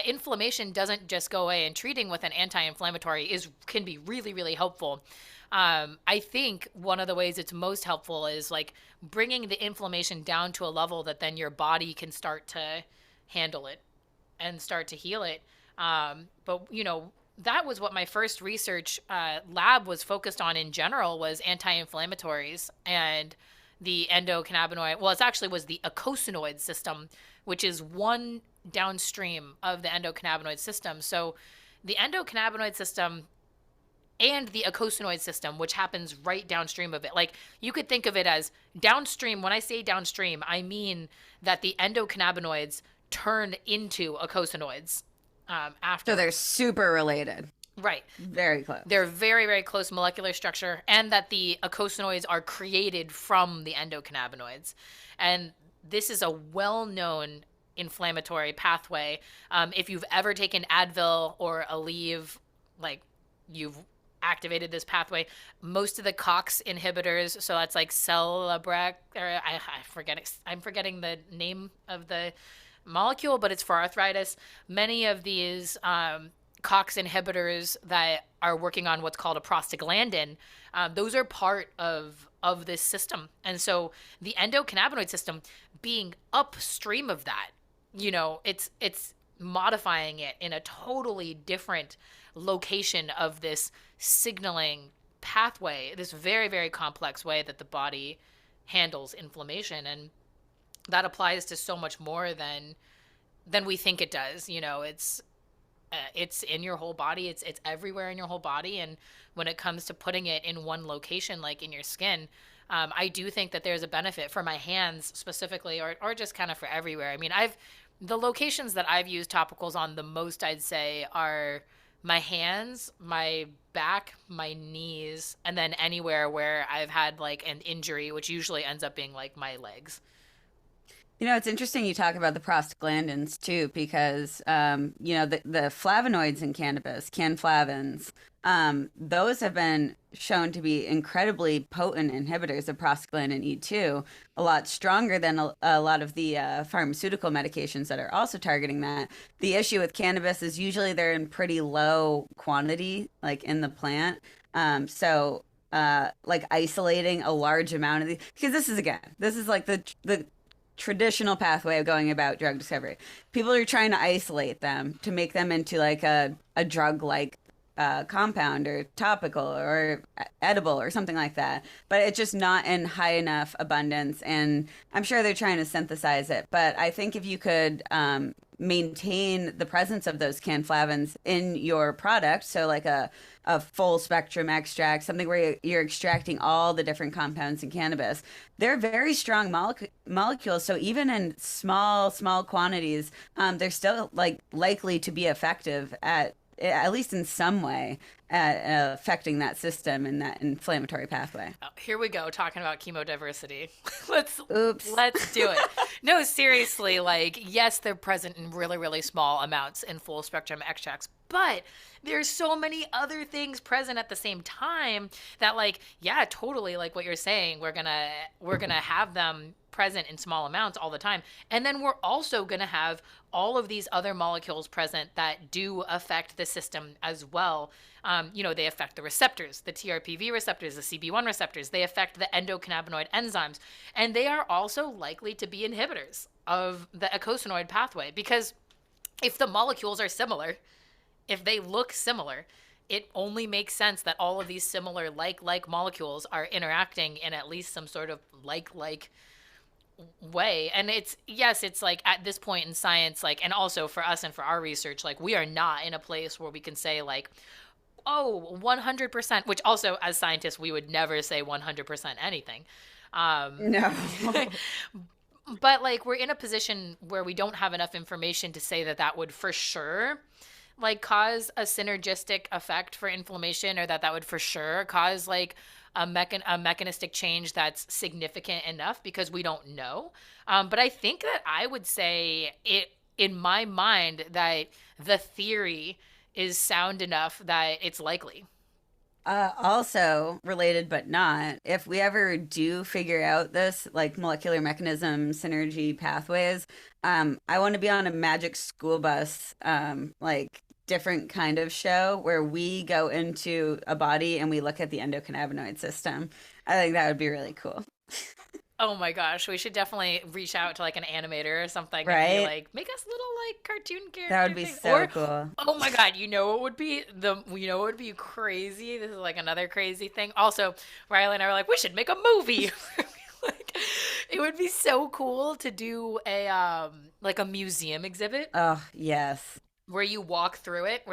inflammation doesn't just go away, and treating with an anti-inflammatory can be really, really helpful. I think one of the ways it's most helpful is like bringing the inflammation down to a level that then your body can start to handle it and start to heal it. But that was what my first research lab was focused on in general, was anti-inflammatories and the endocannabinoid. Well, it actually was the eicosanoid system, which is one downstream of the endocannabinoid system. So the endocannabinoid system and the eicosanoid system, which happens right downstream of it. Like you could think of it as downstream. When I say downstream, I mean that the endocannabinoids turn into eicosanoids after. So they're super related. Right. Very close. They're very, very close molecular structure, and that the eicosanoids are created from the endocannabinoids. And this is a well-known inflammatory pathway. If you've ever taken Advil or Aleve, like you've activated this pathway. Most of the COX inhibitors, so that's like Celebrex, or I'm forgetting the name of the molecule, but it's for arthritis. Many of these COX inhibitors that are working on what's called a prostaglandin, those are part of this system. And so the endocannabinoid system being upstream of that, it's modifying it in a totally different location of this signaling pathway, this very, very complex way that the body handles inflammation. And that applies to so much more than we think it does. It's in your whole body. It's everywhere in your whole body. And when it comes to putting it in one location, like in your skin, I do think that there's a benefit for my hands specifically, or just kind of for everywhere. I mean, the locations that I've used topicals on the most, I'd say, are my hands, my back, my knees, and then anywhere where I've had like an injury, which usually ends up being like my legs. It's interesting you talk about the prostaglandins too, because the flavonoids in cannabis, canflavins, those have been shown to be incredibly potent inhibitors of prostaglandin E2, a lot stronger than a lot of the pharmaceutical medications that are also targeting that. The issue with cannabis is usually they're in pretty low quantity, like in the plant. So like isolating a large amount of these, because this is like the traditional pathway of going about drug discovery. People are trying to isolate them to make them into like a drug like compound or topical or edible or something like that, but it's just not in high enough abundance. And I'm sure they're trying to synthesize it, but I think if you could maintain the presence of those canflavins in your product, so like a full spectrum extract, something where you're extracting all the different compounds in cannabis, they're very strong molecules. So even in small quantities, they're still like likely to be effective at least in some way. at affecting that system and that inflammatory pathway. Oh, here we go, talking about chemodiversity. let's Oops. let's do it. No, seriously, like yes, they're present in really, really small amounts in full spectrum extracts, but there's so many other things present at the same time that like, yeah, totally like what you're saying. We're gonna have them present in small amounts all the time. And then we're also going to have all of these other molecules present that do affect the system as well. They affect the receptors, the TRPV receptors, the CB1 receptors. They affect the endocannabinoid enzymes. And they are also likely to be inhibitors of the eicosanoid pathway because if the molecules are similar, if they look similar, it only makes sense that all of these similar like molecules are interacting in at least some sort of like way. And it's like at this point in science, like, and also for us and for our research, like we are not in a place where we can say like, oh, 100%, which also as scientists we would never say 100% anything. No. But like we're in a position where we don't have enough information to say that that would for sure like cause a synergistic effect for inflammation, or that would for sure cause like a mechanistic change that's significant enough, because we don't know. But I think that I would say it in my mind that the theory is sound enough that it's likely. Also related but not, if we ever do figure out this like molecular mechanism synergy pathways, I want to be on a magic school bus, like different kind of show where we go into a body and we look at the endocannabinoid system. I think that would be really cool. Oh my gosh, we should definitely reach out to like an animator or something and be Right? like, make us little like cartoon That would character be things. so Or cool. oh my god, what would be crazy? This is like another crazy thing. Also, Riley and I were like, we should make a movie. Like, it would be so cool to do a like a museum exhibit Oh, yes. where you walk through it,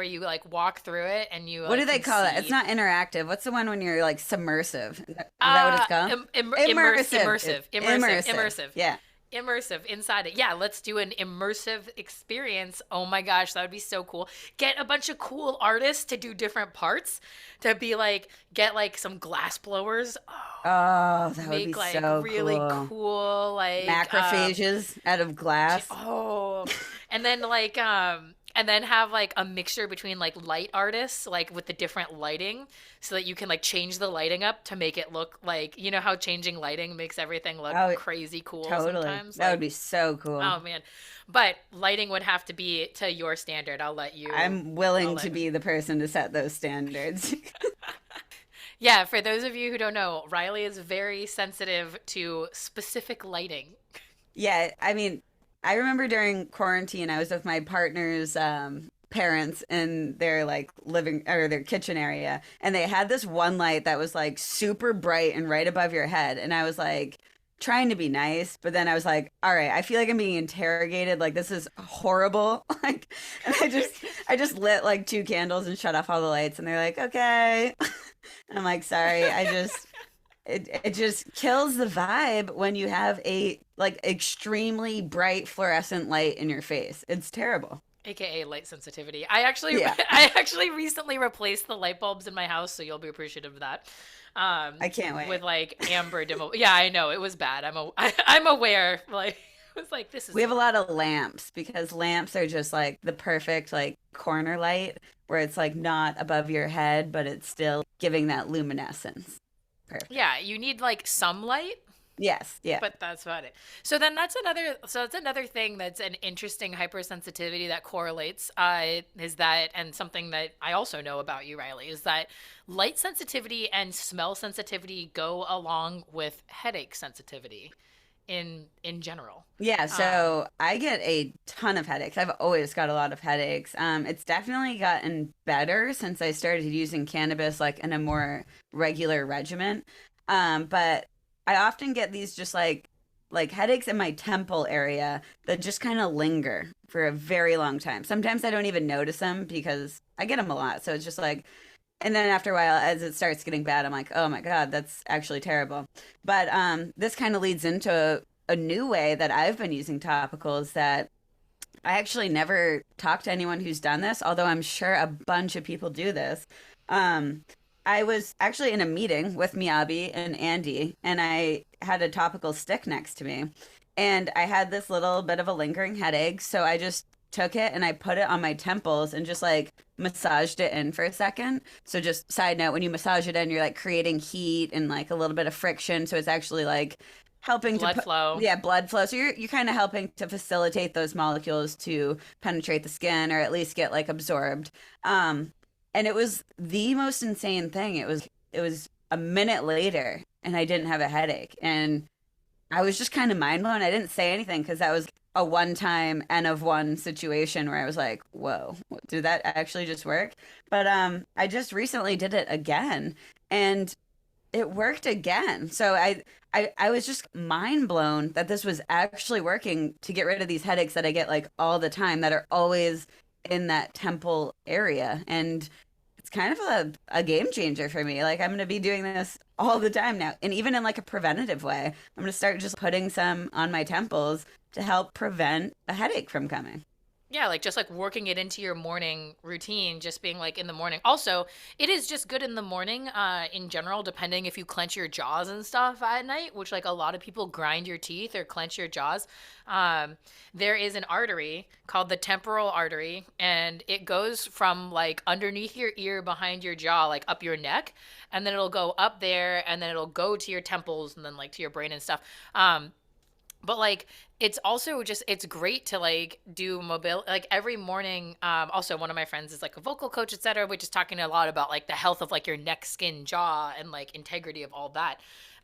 and you What do like they can call it? It's see not interactive. What's the one when you're like submersive? Is that what it's called? Immersive. immersive. Yeah. Immersive inside it. Yeah, let's do an immersive experience. Oh my gosh, that would be so cool. Get a bunch of cool artists to do different parts, to be like, get like some glass blowers. Oh, Oh, that would be make like so really cool. cool like Macrophages out of glass. oh, and then like and then have like a mixture between like light artists like with the different lighting, so that you can like change the lighting up to make it look like, you know how changing lighting makes everything look Oh, crazy cool totally. sometimes. That Like, would be so cool. oh man, but lighting would have to be to your standard. I'm I'll willing to let be the person to set those standards. Yeah, for those of you who don't know, Riley is very sensitive to specific lighting. Yeah, I mean, I remember during quarantine, I was with my partner's parents in their like living or their kitchen area, and they had this one light that was like super bright and right above your head. And I was like trying to be nice, but then I was like, all right, I feel like I'm being interrogated. Like this is horrible. Like, and I just lit like two candles and shut off all the lights, and they're like, okay. And I'm like, sorry, it just kills the vibe when you have a like extremely bright fluorescent light in your face. It's terrible. AKA light sensitivity. I actually Yeah, I actually recently replaced the light bulbs in my house, so you'll be appreciative of that. I can't With wait. like amber dim. Yeah, I know it was bad. I'm aware. Like it was like this We is have a lot of lamps because lamps are just like the perfect like corner light where it's like not above your head, but it's still giving that luminescence. Perfect. yeah. You need like some light, Yes, yeah. but that's about it. That's another thing that's an interesting hypersensitivity that correlates, is that, and something that I also know about you, Riley, is that light sensitivity and smell sensitivity go along with headache sensitivity in general. Yeah, um so I get a ton of headaches. I've always got a lot of headaches. It's definitely gotten better since I started using cannabis like in a more regular regimen. But I often get these just like headaches in my temple area that just kind of linger for a very long time. Sometimes I don't even notice them because I get them a lot. So it's just like, and then after a while, as it starts getting bad, I'm like, oh my God, that's actually terrible. But this kind of leads into a new way that I've been using topicals that I actually never talked to anyone who's done this, although I'm sure a bunch of people do this. Um, I was actually in a meeting with Miyabi and Andy, and I had a topical stick next to me. And I had this little bit of a lingering headache, so I just took it and I put it on my temples and just like massaged it in for a second. So just side note, when you massage it in, you're like creating heat and like a little bit of friction, so it's actually like helping to Blood put, flow. yeah, blood flow. So you're kind of helping to facilitate those molecules to penetrate the skin or at least get like absorbed. Um, and it was the most insane thing. It was a minute later and I didn't have a headache. And I was just kind of mind blown. I didn't say anything because that was a one time N of one situation where I was like, whoa, did that actually just work? But I just recently did it again and it worked again. So I was just mind blown that this was actually working to get rid of these headaches that I get like all the time that are always in that temple area. And it's kind of a game changer for me. Like I'm going to be doing this all the time now. And even in like a preventative way, I'm going to start just putting some on my temples to help prevent a headache from coming. Yeah, like just like working it into your morning routine, just being like in the morning. Also, it is just good in the morning, in general, depending if you clench your jaws and stuff at night, which like a lot of people grind your teeth or clench your jaws. There is an artery called the temporal artery, and it goes from like underneath your ear behind your jaw, like up your neck, and then it'll go up there, and then it'll go to your temples, and then like to your brain and stuff. But like it's also just it's great to like do mobile like every morning. Also one of my friends is like a vocal coach, etc., which is talking a lot about like the health of like your neck, skin, jaw, and like integrity of all that,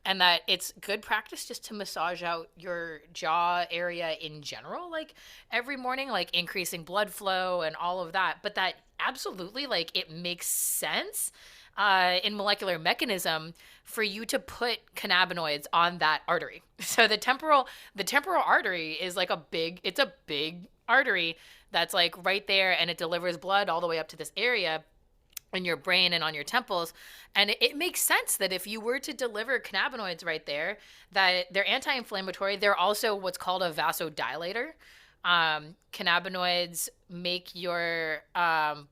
and that it's good practice just to massage out your jaw area in general, like every morning, like increasing blood flow and all of that. But that absolutely, like, it makes sense in molecular mechanism for you to put cannabinoids on that artery. So the temporal artery is like it's a big artery that's like right there, and it delivers blood all the way up to this area in your brain and on your temples. And it makes sense that if you were to deliver cannabinoids right there, that they're anti-inflammatory. They're also what's called a vasodilator. Cannabinoids make your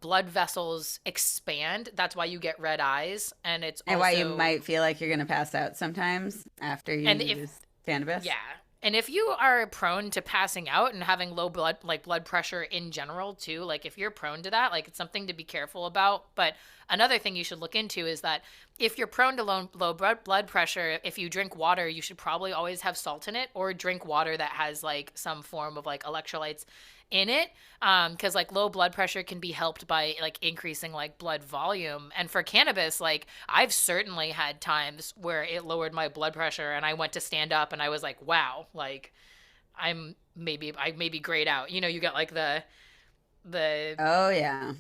blood vessels expand. That's why you get red eyes, and it's And why you also might feel like you're going to pass out sometimes after you and if use cannabis. yeah. And if you are prone to passing out and having low blood pressure in general too, like if you're prone to that, like it's something to be careful about. But another thing you should look into is that if you're prone to low blood pressure, if you drink water, you should probably always have salt in it, or drink water that has like some form of like electrolytes in it, because like low blood pressure can be helped by like increasing like blood volume. And for cannabis, like I've certainly had times where it lowered my blood pressure and I went to stand up and I was like, wow, like I may be grayed out. You get like the Oh yeah.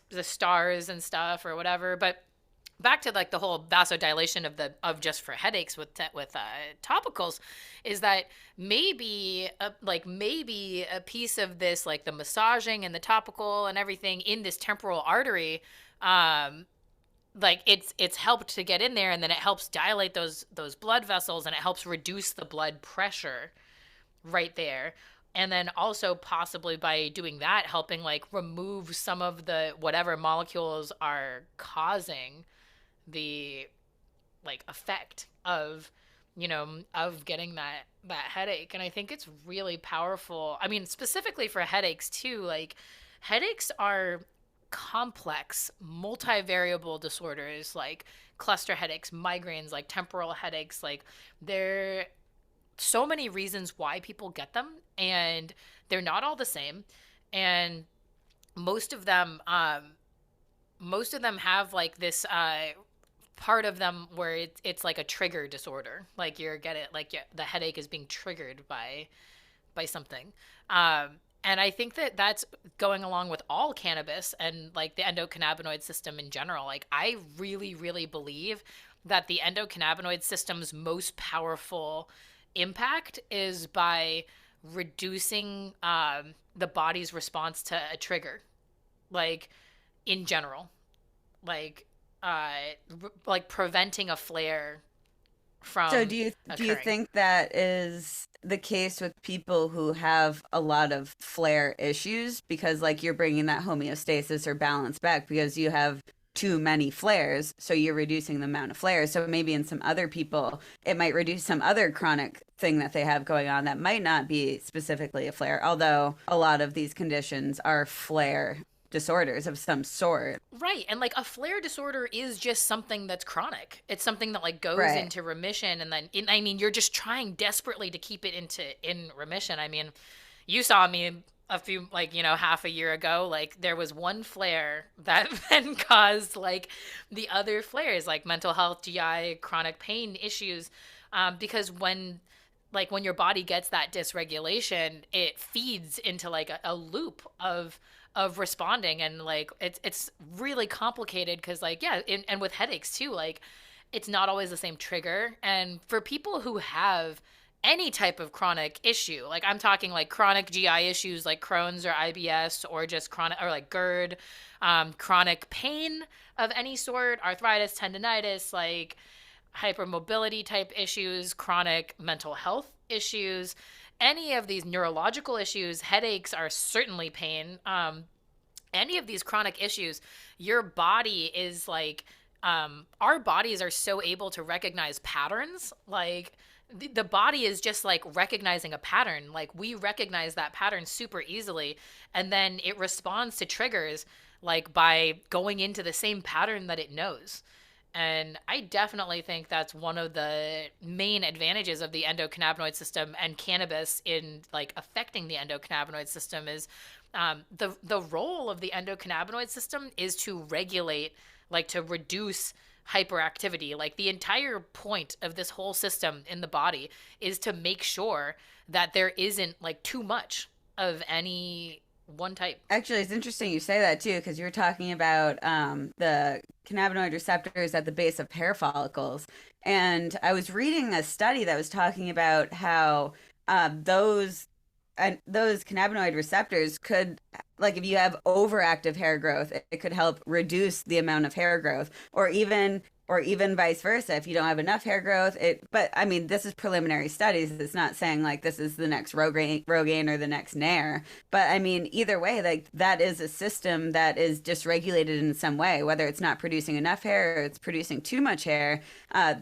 the stars and stuff or whatever. But back to like the whole vasodilation of just for headaches with topicals, is that maybe a piece of this, like the massaging and the topical and everything in this temporal artery, like it's helped to get in there, and then it helps dilate those blood vessels, and it helps reduce the blood pressure right there. And then also possibly by doing that, helping like remove some of the whatever molecules are causing the like effect of getting that headache. And I think it's really powerful. I mean, specifically for headaches too. Like headaches are complex multivariable disorders, like cluster headaches, migraines, like temporal headaches. Like they're so many reasons why people get them, and they're not all the same. And most of them have like this part of them where it's like a trigger disorder, like you're getting like the headache is being triggered by something. And I think that that's going along with all cannabis and like the endocannabinoid system in general. Like I really really believe that the endocannabinoid system's most powerful impact is by reducing the body's response to a trigger, like in general, like like preventing a flare So from do you occurring. think that is the case with people who have a lot of flare issues because like you're bringing that homeostasis or balance back because you have too many flares, so you're reducing the amount of flares. So maybe in some other people, it might reduce some other chronic thing that they have going on that might not be specifically a flare, although a lot of these conditions are flare disorders of some sort. Right. And like a flare disorder is just something that's chronic. It's something that like goes Right. into remission, and then I mean you're just trying desperately to keep it in remission. I mean, you saw me a few like, half a year ago, like there was one flare that then caused like the other flares, like mental health, GI, chronic pain issues, because when your body gets that dysregulation, it feeds into like a loop of responding, and like it's really complicated because like yeah, and with headaches too, like it's not always the same trigger. And for people who have any type of chronic issue, like I'm talking like chronic GI issues like Crohn's or IBS, or just chronic or like GERD, chronic pain of any sort, arthritis, tendonitis, like hypermobility type issues, chronic mental health issues, any of these neurological issues, headaches are certainly pain. Any of these chronic issues, your body is like, our bodies are so able to recognize patterns. Like the body is just like recognizing a pattern. Like we recognize that pattern super easily, and then it responds to triggers like by going into the same pattern that it knows. And I definitely think that's one of the main advantages of the endocannabinoid system and cannabis in like affecting the endocannabinoid system is, the role of the endocannabinoid system is to regulate, like to reduce hyperactivity. Like the entire point of this whole system in the body is to make sure that there isn't like too much of any one type. Actually, it's interesting you say that too, because you were talking about the cannabinoid receptors at the base of hair follicles. And I was reading a study that was talking about how those cannabinoid receptors could, like, if you have overactive hair growth, it could help reduce the amount of hair growth, or even vice versa. If you don't have enough hair growth, but I mean, this is preliminary studies. It's not saying like this is the next Rogaine or the next Nair. But I mean, either way, like that is a system that is dysregulated in some way, whether it's not producing enough hair or it's producing too much hair.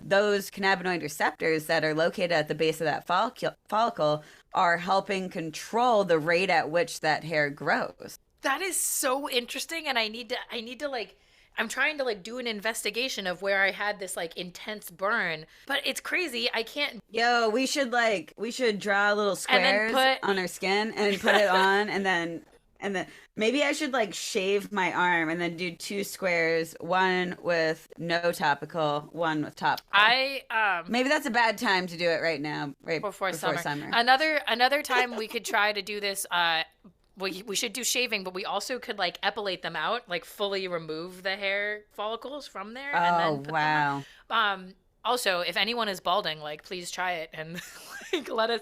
Those cannabinoid receptors that are located at the base of that follicle are helping control the rate at which that hair grows. That is so interesting, and I need to like, I'm trying to like do an investigation of where I had this like intense burn, but it's crazy. I can't. Yo, we should draw little And then squares on our skin and put it on, and then maybe I should like shave my arm and then do two squares, one with no topical, one with topical. Maybe that's a bad time to do it right now, right before before summer. summer. Another time we could try to do this. We should do shaving, but we also could like epilate them out, like fully remove the hair follicles from there, and then Oh, put them wow. on. Also, if anyone is balding, like please try it and like let us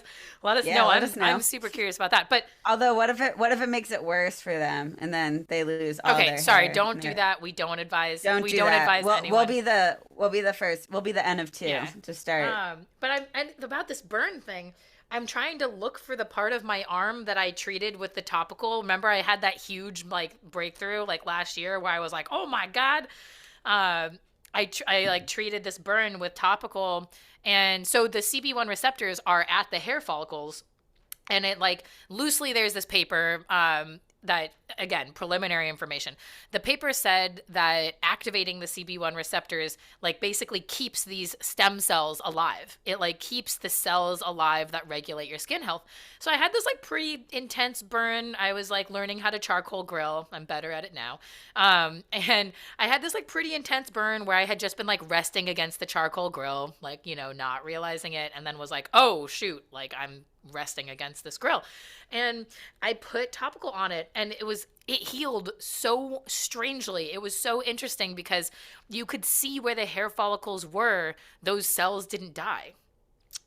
Yeah, know. let I'm us know. I'm super curious about that. But Although, what if it makes it worse for them and then they lose all okay, their sorry, hair? don't do that. We don't advise. Don't We do don't that. advise We'll anyone. be the first. We'll be the N of two Yeah. to start. But and about this burn thing, I'm trying to look for the part of my arm that I treated with the topical. Remember, I had that huge like breakthrough like last year where I was like, oh my God. I like treated this burn with topical. And so the CB1 receptors are at the hair follicles. And it like loosely, there's this paper, that again, preliminary information. The paper said that activating the CB1 receptors like basically keeps these stem cells alive. It like keeps the cells alive that regulate your skin health. So I had this like pretty intense burn. I was like learning how to charcoal grill. I'm better at it now. And I had this like pretty intense burn where I had just been like resting against the charcoal grill, like, not realizing it, and then was like, oh shoot, like I'm resting against this grill. And I put topical on it, and it healed so strangely. It was so interesting because you could see where the hair follicles were. Those cells didn't die.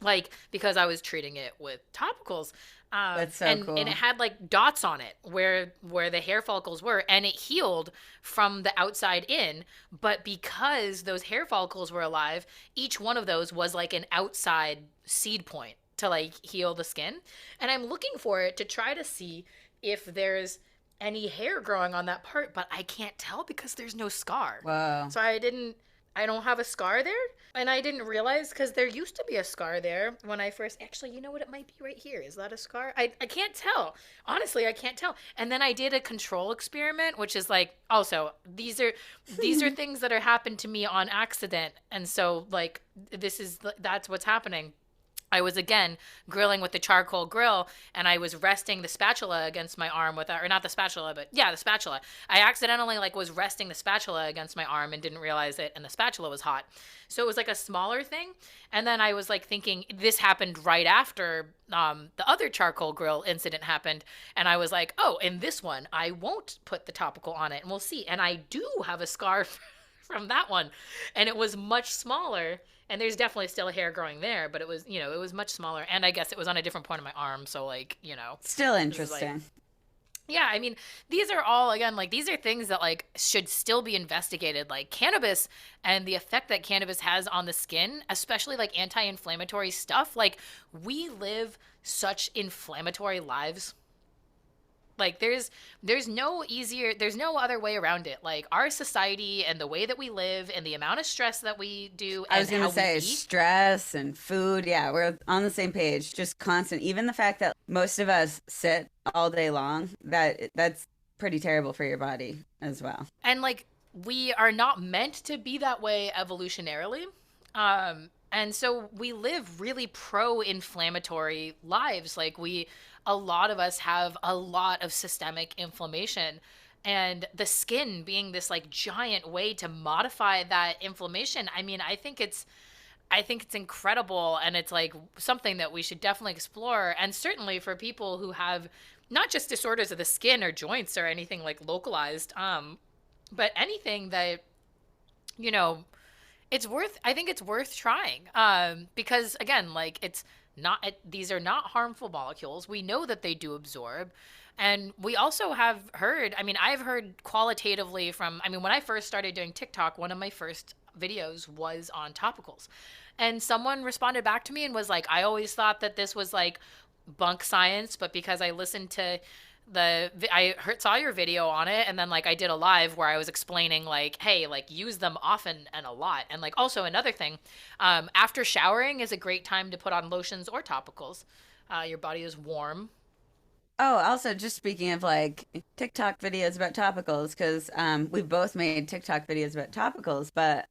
Like, because I was treating it with topicals. That's so and cool. it had like dots on it where the hair follicles were, and it healed from the outside in. But because those hair follicles were alive, each one of those was like an outside seed point to like heal the skin. And I'm looking for it to try to see if there's any hair growing on that part, but I can't tell because there's no scar. Whoa. So I don't have a scar there. And I didn't realize because there used to be a scar there when I first, actually, you know what? It might be right here. Is that a scar? I can't tell. Honestly, I can't tell. And then I did a control experiment, which is like, also, these are things that are happened to me on accident. And so like, that's what's happening. I was again grilling with the charcoal grill, and I was resting the spatula against my arm with, or not the spatula, but yeah, the spatula. I accidentally like was resting the spatula against my arm and didn't realize it, and the spatula was hot. So it was like a smaller thing. And then I was like thinking this happened right after the other charcoal grill incident happened, and I was like, oh, in this one I won't put the topical on it, and we'll see. And I do have a scar from that one, and it was much smaller, and there's definitely still hair growing there, but it was, it was much smaller, and I guess it was on a different point of my arm, so like, Still this is like, interesting. yeah, I mean, these are all, again, like, these are things that like should still be investigated, like cannabis and the effect that cannabis has on the skin, especially like anti-inflammatory stuff. Like, we live such inflammatory lives. Like, there's no other way around it. Like, our society and the way that we live and the amount of stress that we do I was and going to how we say eat. stress and food. Yeah, we're on the same page. Just constant. Even the fact that most of us sit all day long, that's pretty terrible for your body as well. And like, we are not meant to be that way evolutionarily. And so we live really pro-inflammatory lives. Like, a lot of us have a lot of systemic inflammation, and the skin being this like giant way to modify that inflammation. I mean, I think it's incredible, and it's like something that we should definitely explore. And certainly for people who have not just disorders of the skin or joints or anything like localized, but anything that, you know, I think it's worth trying. Because again, like, these are not harmful molecules. We know that they do absorb. And we also have heard, I mean, I've heard qualitatively from, I mean, when I first started doing TikTok, one of my first videos was on topicals. And someone responded back to me and was like, I always thought that this was like bunk science, but because I listened to saw your video on it, and then like I did a live where I was explaining like, hey, like, use them often and a lot. And like, also another thing, after showering is a great time to put on lotions or topicals. Your body is warm. Oh, also, just speaking of like TikTok videos about topicals, because we both made TikTok videos about topicals, but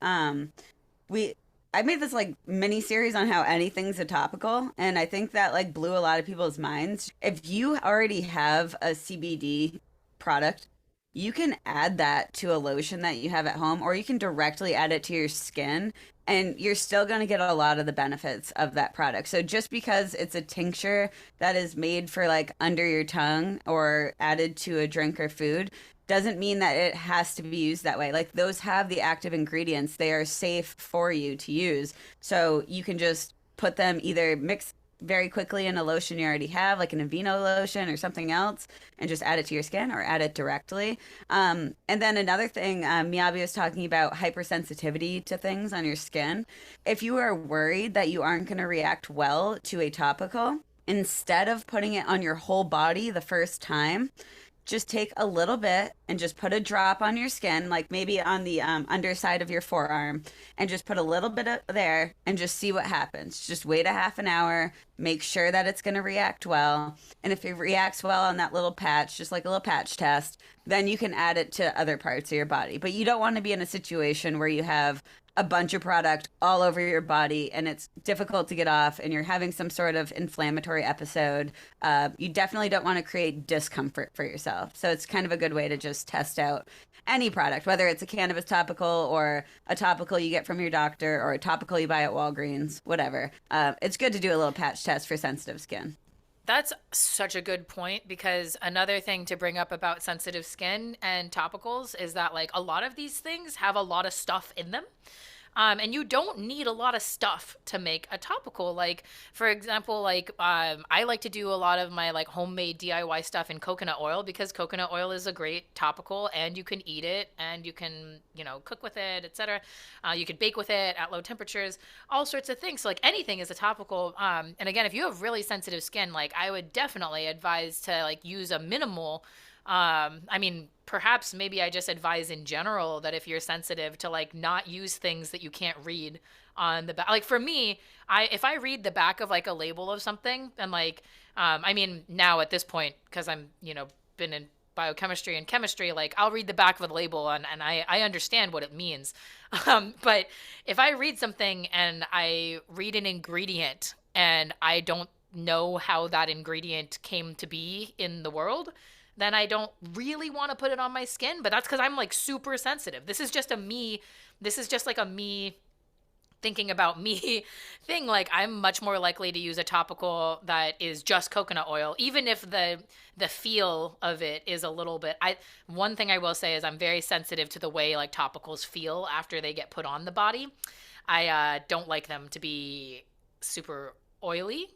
we I made this like mini series on how anything's a topical, and I think that like blew a lot of people's minds. If you already have a CBD product, you can add that to a lotion that you have at home, or you can directly add it to your skin, and you're still going to get a lot of the benefits of that product. So just because it's a tincture that is made for like under your tongue or added to a drink or food doesn't mean that it has to be used that way. Like, those have the active ingredients. They are safe for you to use. So you can just put them, either mix very quickly in a lotion you already have, like an Aveeno lotion or something else, and just add it to your skin, or add it directly. And then another thing, Miyabi was talking about hypersensitivity to things on your skin. If you are worried that you aren't going to react well to a topical, instead of putting it on your whole body the first time, just take a little bit and just put a drop on your skin, like maybe on the underside of your forearm, and just put a little bit of there and just see what happens. Just wait a half an hour, make sure that it's going to react well. And if it reacts well on that little patch, just like a little patch test, then you can add it to other parts of your body. But you don't want to be in a situation where you have a bunch of product all over your body and it's difficult to get off and you're having some sort of inflammatory episode. You definitely don't want to create discomfort for yourself. So it's kind of a good way to just test out any product, whether it's a cannabis topical or a topical you get from your doctor or a topical you buy at Walgreens, whatever. It's good to do a little patch test for sensitive skin. That's such a good point, because another thing to bring up about sensitive skin and topicals is that like a lot of these things have a lot of stuff in them. And you don't need a lot of stuff to make a topical. Like, for example, like I like to do a lot of my like homemade DIY stuff in coconut oil, because coconut oil is a great topical, and you can eat it, and you can, cook with it, etc. You could bake with it at low temperatures, all sorts of things. So like anything is a topical. And again, if you have really sensitive skin, like I would definitely advise to like use a minimal I mean, perhaps maybe I just advise in general that if you're sensitive to like not use things that you can't read on the back. Like for me, I if I read the back of like a label of something and like I mean now at this point because I'm, been in biochemistry and chemistry, like I'll read the back of the label and I understand what it means. But if I read something and I read an ingredient and I don't know how that ingredient came to be in the world, then I don't really want to put it on my skin. But that's because I'm like super sensitive. This is just like a me thinking about me thing. Like I'm much more likely to use a topical that is just coconut oil, even if the feel of it is a little bit. I One thing I will say is I'm very sensitive to the way like topicals feel after they get put on the body. I don't like them to be super oily.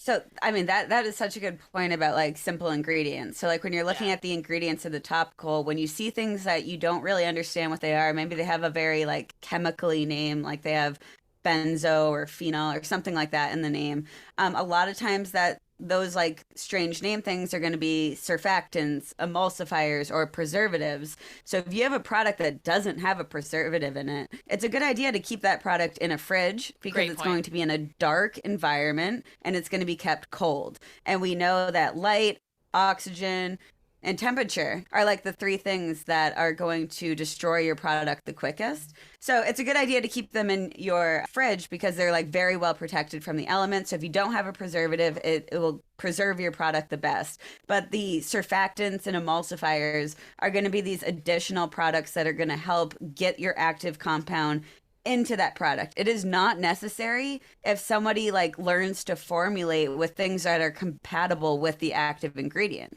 So, I mean, that is such a good point about like simple ingredients. So, like when you're looking Yeah. at the ingredients of the topical, when you see things that you don't really understand what they are, maybe they have a very like chemically name, like they have benzo or phenol or something like that in the name. A lot of times that those like strange name things are going to be surfactants, emulsifiers, or preservatives. So if you have a product that doesn't have a preservative in it, it's a good idea to keep that product in a fridge because Great it's point. going to be in a dark environment and it's going to be kept cold. And we know that light, oxygen, and temperature are like the three things that are going to destroy your product the quickest. So it's a good idea to keep them in your fridge because they're like very well protected from the elements. So if you don't have a preservative, it will preserve your product the best. But the surfactants and emulsifiers are going to be these additional products that are going to help get your active compound into that product. It is not necessary if somebody like learns to formulate with things that are compatible with the active ingredient.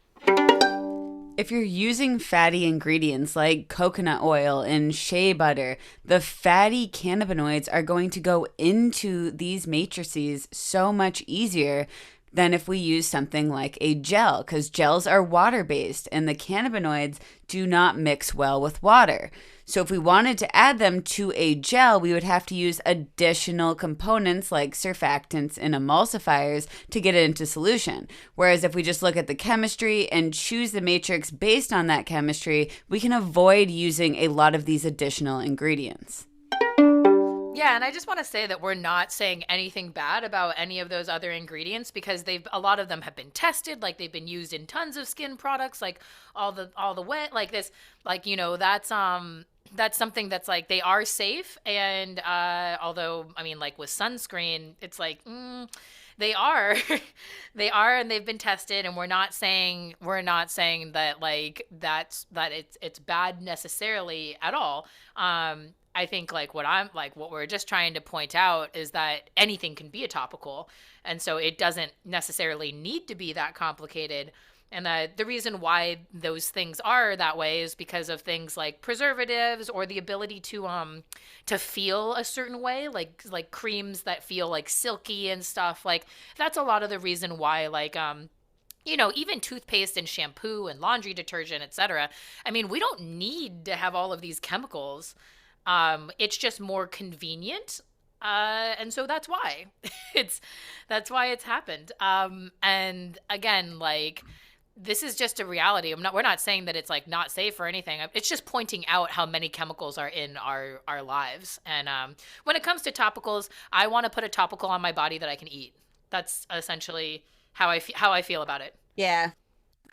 If you're using fatty ingredients like coconut oil and shea butter, the fatty cannabinoids are going to go into these matrices so much easier than if we use something like a gel, because gels are water based and the cannabinoids do not mix well with water. So, if we wanted to add them to a gel, we would have to use additional components like surfactants and emulsifiers to get it into solution. Whereas, if we just look at the chemistry and choose the matrix based on that chemistry, we can avoid using a lot of these additional ingredients. Yeah, and I just want to say that we're not saying anything bad about any of those other ingredients because a lot of them have been tested, like they've been used in tons of skin products, like all the wet like this, like that's something that's like they are safe and although I mean like with sunscreen, it's like they are they are and they've been tested and we're not saying that like that it's bad necessarily at all. I think like what we're just trying to point out is that anything can be a topical, and so it doesn't necessarily need to be that complicated. And the reason why those things are that way is because of things like preservatives or the ability to feel a certain way, like creams that feel like silky and stuff. Like that's a lot of the reason why even toothpaste and shampoo and laundry detergent, etc. I mean, we don't need to have all of these chemicals. It's just more convenient. And so that's why it's that's why it's happened. And again, like this is just a reality. We're not saying that it's like not safe or anything. It's just pointing out how many chemicals are in our lives. And when it comes to topicals, I want to put a topical on my body that I can eat. That's essentially how I feel about it. Yeah,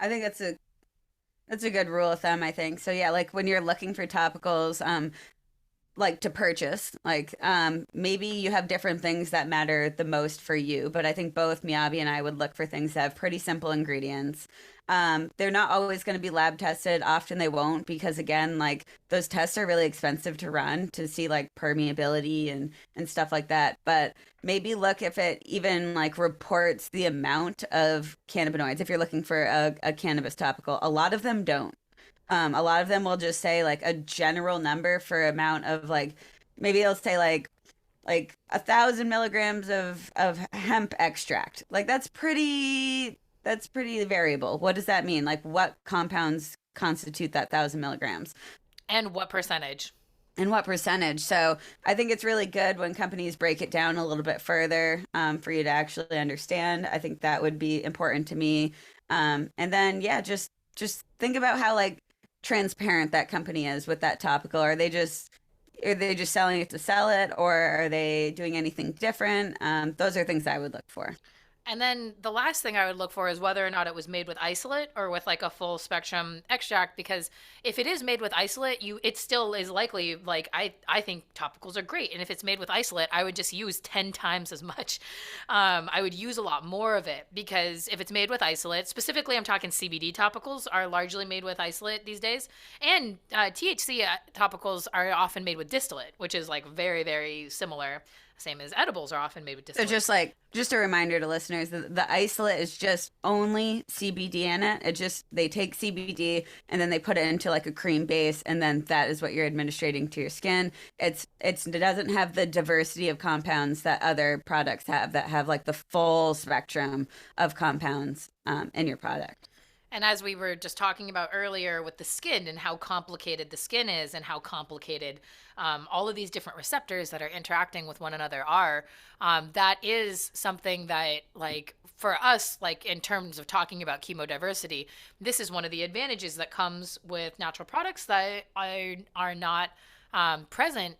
I think that's a good rule of thumb, I think. So yeah, like when you're looking for topicals, like to purchase, like maybe you have different things that matter the most for you, but I think both Miyabi and I would look for things that have pretty simple ingredients. They're not always going to be lab tested. Often they won't because again, like those tests are really expensive to run to see like permeability and stuff like that. But maybe look if it even like reports the amount of cannabinoids. If you're looking for a cannabis topical, a lot of them don't. A lot of them will just say like a general number for amount of like maybe it'll say like 1,000 milligrams of hemp extract. Like that's pretty variable. What does that mean? Like what compounds constitute that 1,000 milligrams? And what percentage? And what percentage? So I think it's really good when companies break it down a little bit further for you to actually understand. I think that would be important to me. And then, yeah, just just think about how like transparent that company is with that topical. Are they just selling it to sell it, or are they doing anything different? Those are things I would look for. And then the last thing I would look for is whether or not it was made with isolate or with like a full spectrum extract. Because if it is made with isolate, it still is likely like I think topicals are great. And if it's made with isolate, I would just use 10 times as much. I would use a lot more of it because if it's made with isolate, specifically I'm talking CBD topicals are largely made with isolate these days, and THC topicals are often made with distillate, which is like very very similar. Same as edibles are often made with So distillate. just a reminder to listeners that the isolate is just only CBD in it. It just they take CBD and then they put it into like a cream base, and then that is what you're administrating to your skin. It doesn't have the diversity of compounds that other products have that have like the full spectrum of compounds in your product. And as we were just talking about earlier with the skin and how complicated the skin is and how complicated all of these different receptors that are interacting with one another are, that is something that, like, for us, like in terms of talking about chemodiversity, this is one of the advantages that comes with natural products that are not present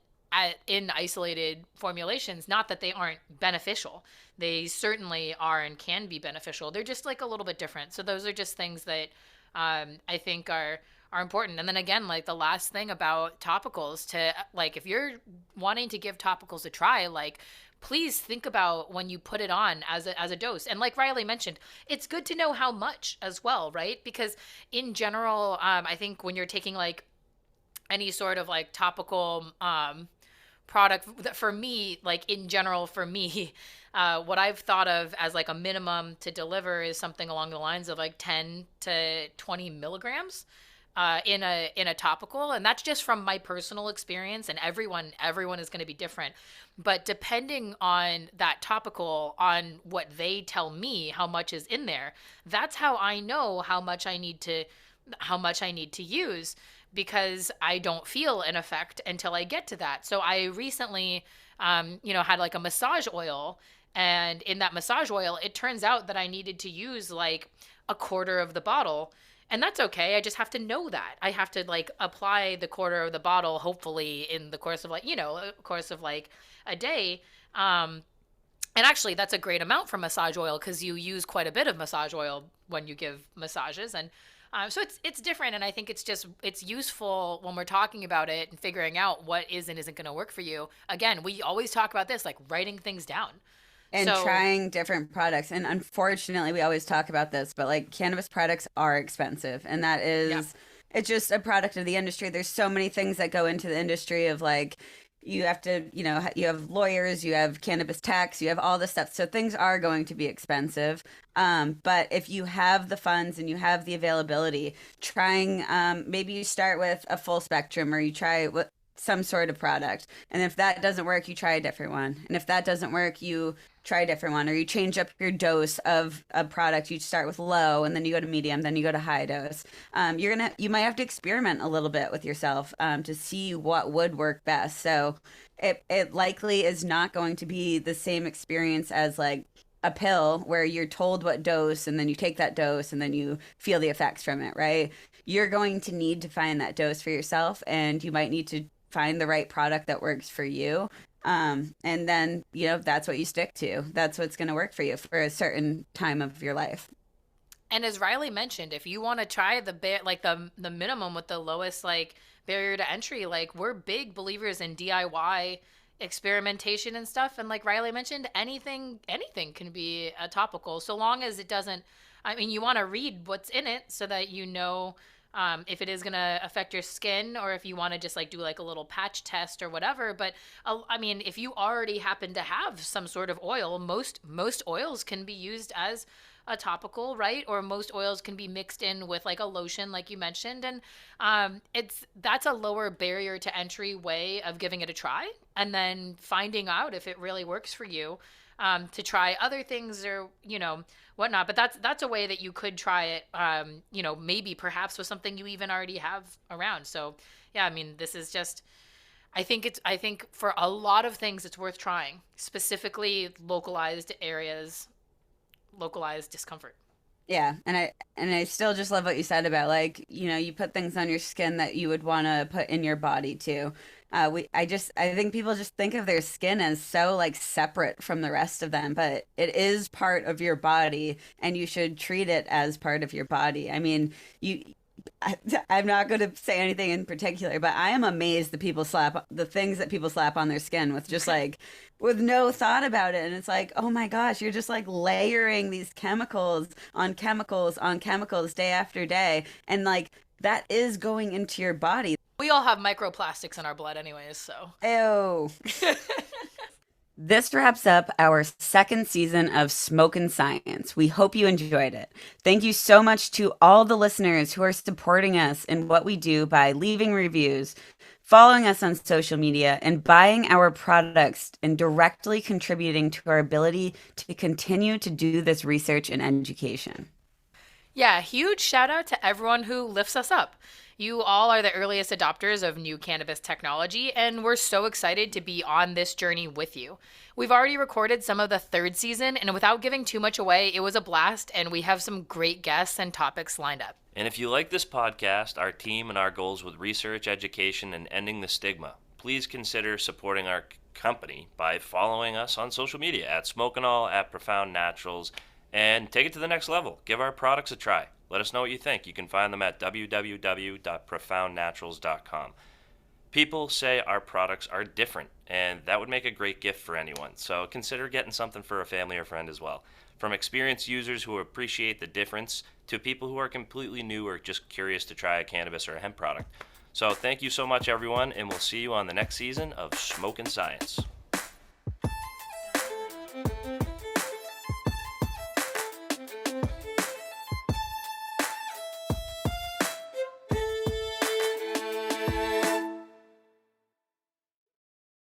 in isolated formulations. Not that they aren't beneficial, they certainly are and can be beneficial. They're just like a little bit different. So those are just things that I think are important. And then again, like the last thing about topicals, to like if you're wanting to give topicals a try, like please think about when you put it on as a dose. And like Riley mentioned, it's good to know how much as well, right? Because in general, I think when you're taking like any sort of like topical product, that for me, like in general for me, what I've thought of as like a minimum to deliver is something along the lines of like 10 to 20 milligrams in a topical. And that's just from my personal experience, and everyone is going to be different. But depending on that topical, on what they tell me how much is in there, that's how I know how much I need to use, because I don't feel an effect until I get to that. So I recently, had like a massage oil, and in that massage oil, it turns out that I needed to use like a quarter of the bottle. And that's okay. I just have to know that. I have to like apply the quarter of the bottle, hopefully in the course of like a day. And actually, that's a great amount for massage oil because you use quite a bit of massage oil when you give massages. And so it's different, and I think it's useful when we're talking about it and figuring out what is and isn't going to work for you. Again, we always talk about this, like writing things down. And So trying different products. And unfortunately, we always talk about this, but like cannabis products are expensive. And that yeah, is, it's just a product of the industry. There's so many things that go into the industry of like, you have to, you have lawyers, you have cannabis tax, you have all this stuff. So things are going to be expensive. But if you have the funds and you have the availability, trying, maybe you start with a full spectrum or you try with some sort of product. And if that doesn't work, you try a different one. And if that doesn't work, you try a different one, or you change up your dose of a product. You start with low and then you go to medium, then you go to high dose. You might have to experiment a little bit with yourself to see what would work best. So it likely is not going to be the same experience as like a pill where you're told what dose and then you take that dose and then you feel the effects from it, right? You're going to need to find that dose for yourself, and you might need to find the right product that works for you. And then, that's what you stick to. That's what's going to work for you for a certain time of your life. and as Riley mentioned, if you want to try the minimum with the lowest like barrier to entry, like we're big believers in DIY experimentation and stuff. And like Riley mentioned, anything can be a topical, so long as it doesn't. I mean, you want to read what's in it so that you know if it is going to affect your skin, or if you want to just like do like a little patch test or whatever. But I mean, if you already happen to have some sort of oil, most oils can be used as a topical, right? Or most oils can be mixed in with like a lotion, like you mentioned. And that's a lower barrier to entry way of giving it a try, and then finding out if it really works for you, to try other things or whatnot. But that's a way that you could try it, maybe perhaps with something you even already have around. So yeah, I mean, this is just, I think for a lot of things it's worth trying, specifically localized areas, localized discomfort. Yeah, and I still just love what you said about like, you put things on your skin that you would want to put in your body too. I think people just think of their skin as so like separate from the rest of them, but it is part of your body and you should treat it as part of your body. I mean, you I, I'm not going to say anything in particular, but I am amazed that people slap the things that people slap on their skin with just like with no thought about it. And it's like, oh my gosh, you're just like layering these chemicals on chemicals day after day. And like that is going into your body. We all have microplastics in our blood anyways, so. Ew. This wraps up our second season of Smokin' Science. We hope you enjoyed it. Thank you so much to all the listeners who are supporting us in what we do by leaving reviews, following us on social media, and buying our products and directly contributing to our ability to continue to do this research and education. Yeah, huge shout out to everyone who lifts us up. You all are the earliest adopters of new cannabis technology, and we're so excited to be on this journey with you. We've already recorded some of the third season, and without giving too much away, it was a blast, and we have some great guests and topics lined up. And if you like this podcast, our team, and our goals with research, education, and ending the stigma, please consider supporting our company by following us on social media at Smokin'All, at Profound Naturals, and take it to the next level. Give our products a try. Let us know what you think. You can find them at www.profoundnaturals.com. People say our products are different, and that would make a great gift for anyone. So consider getting something for a family or friend as well. From experienced users who appreciate the difference to people who are completely new or just curious to try a cannabis or a hemp product. So thank you so much, everyone, and we'll see you on the next season of Smokin' Science.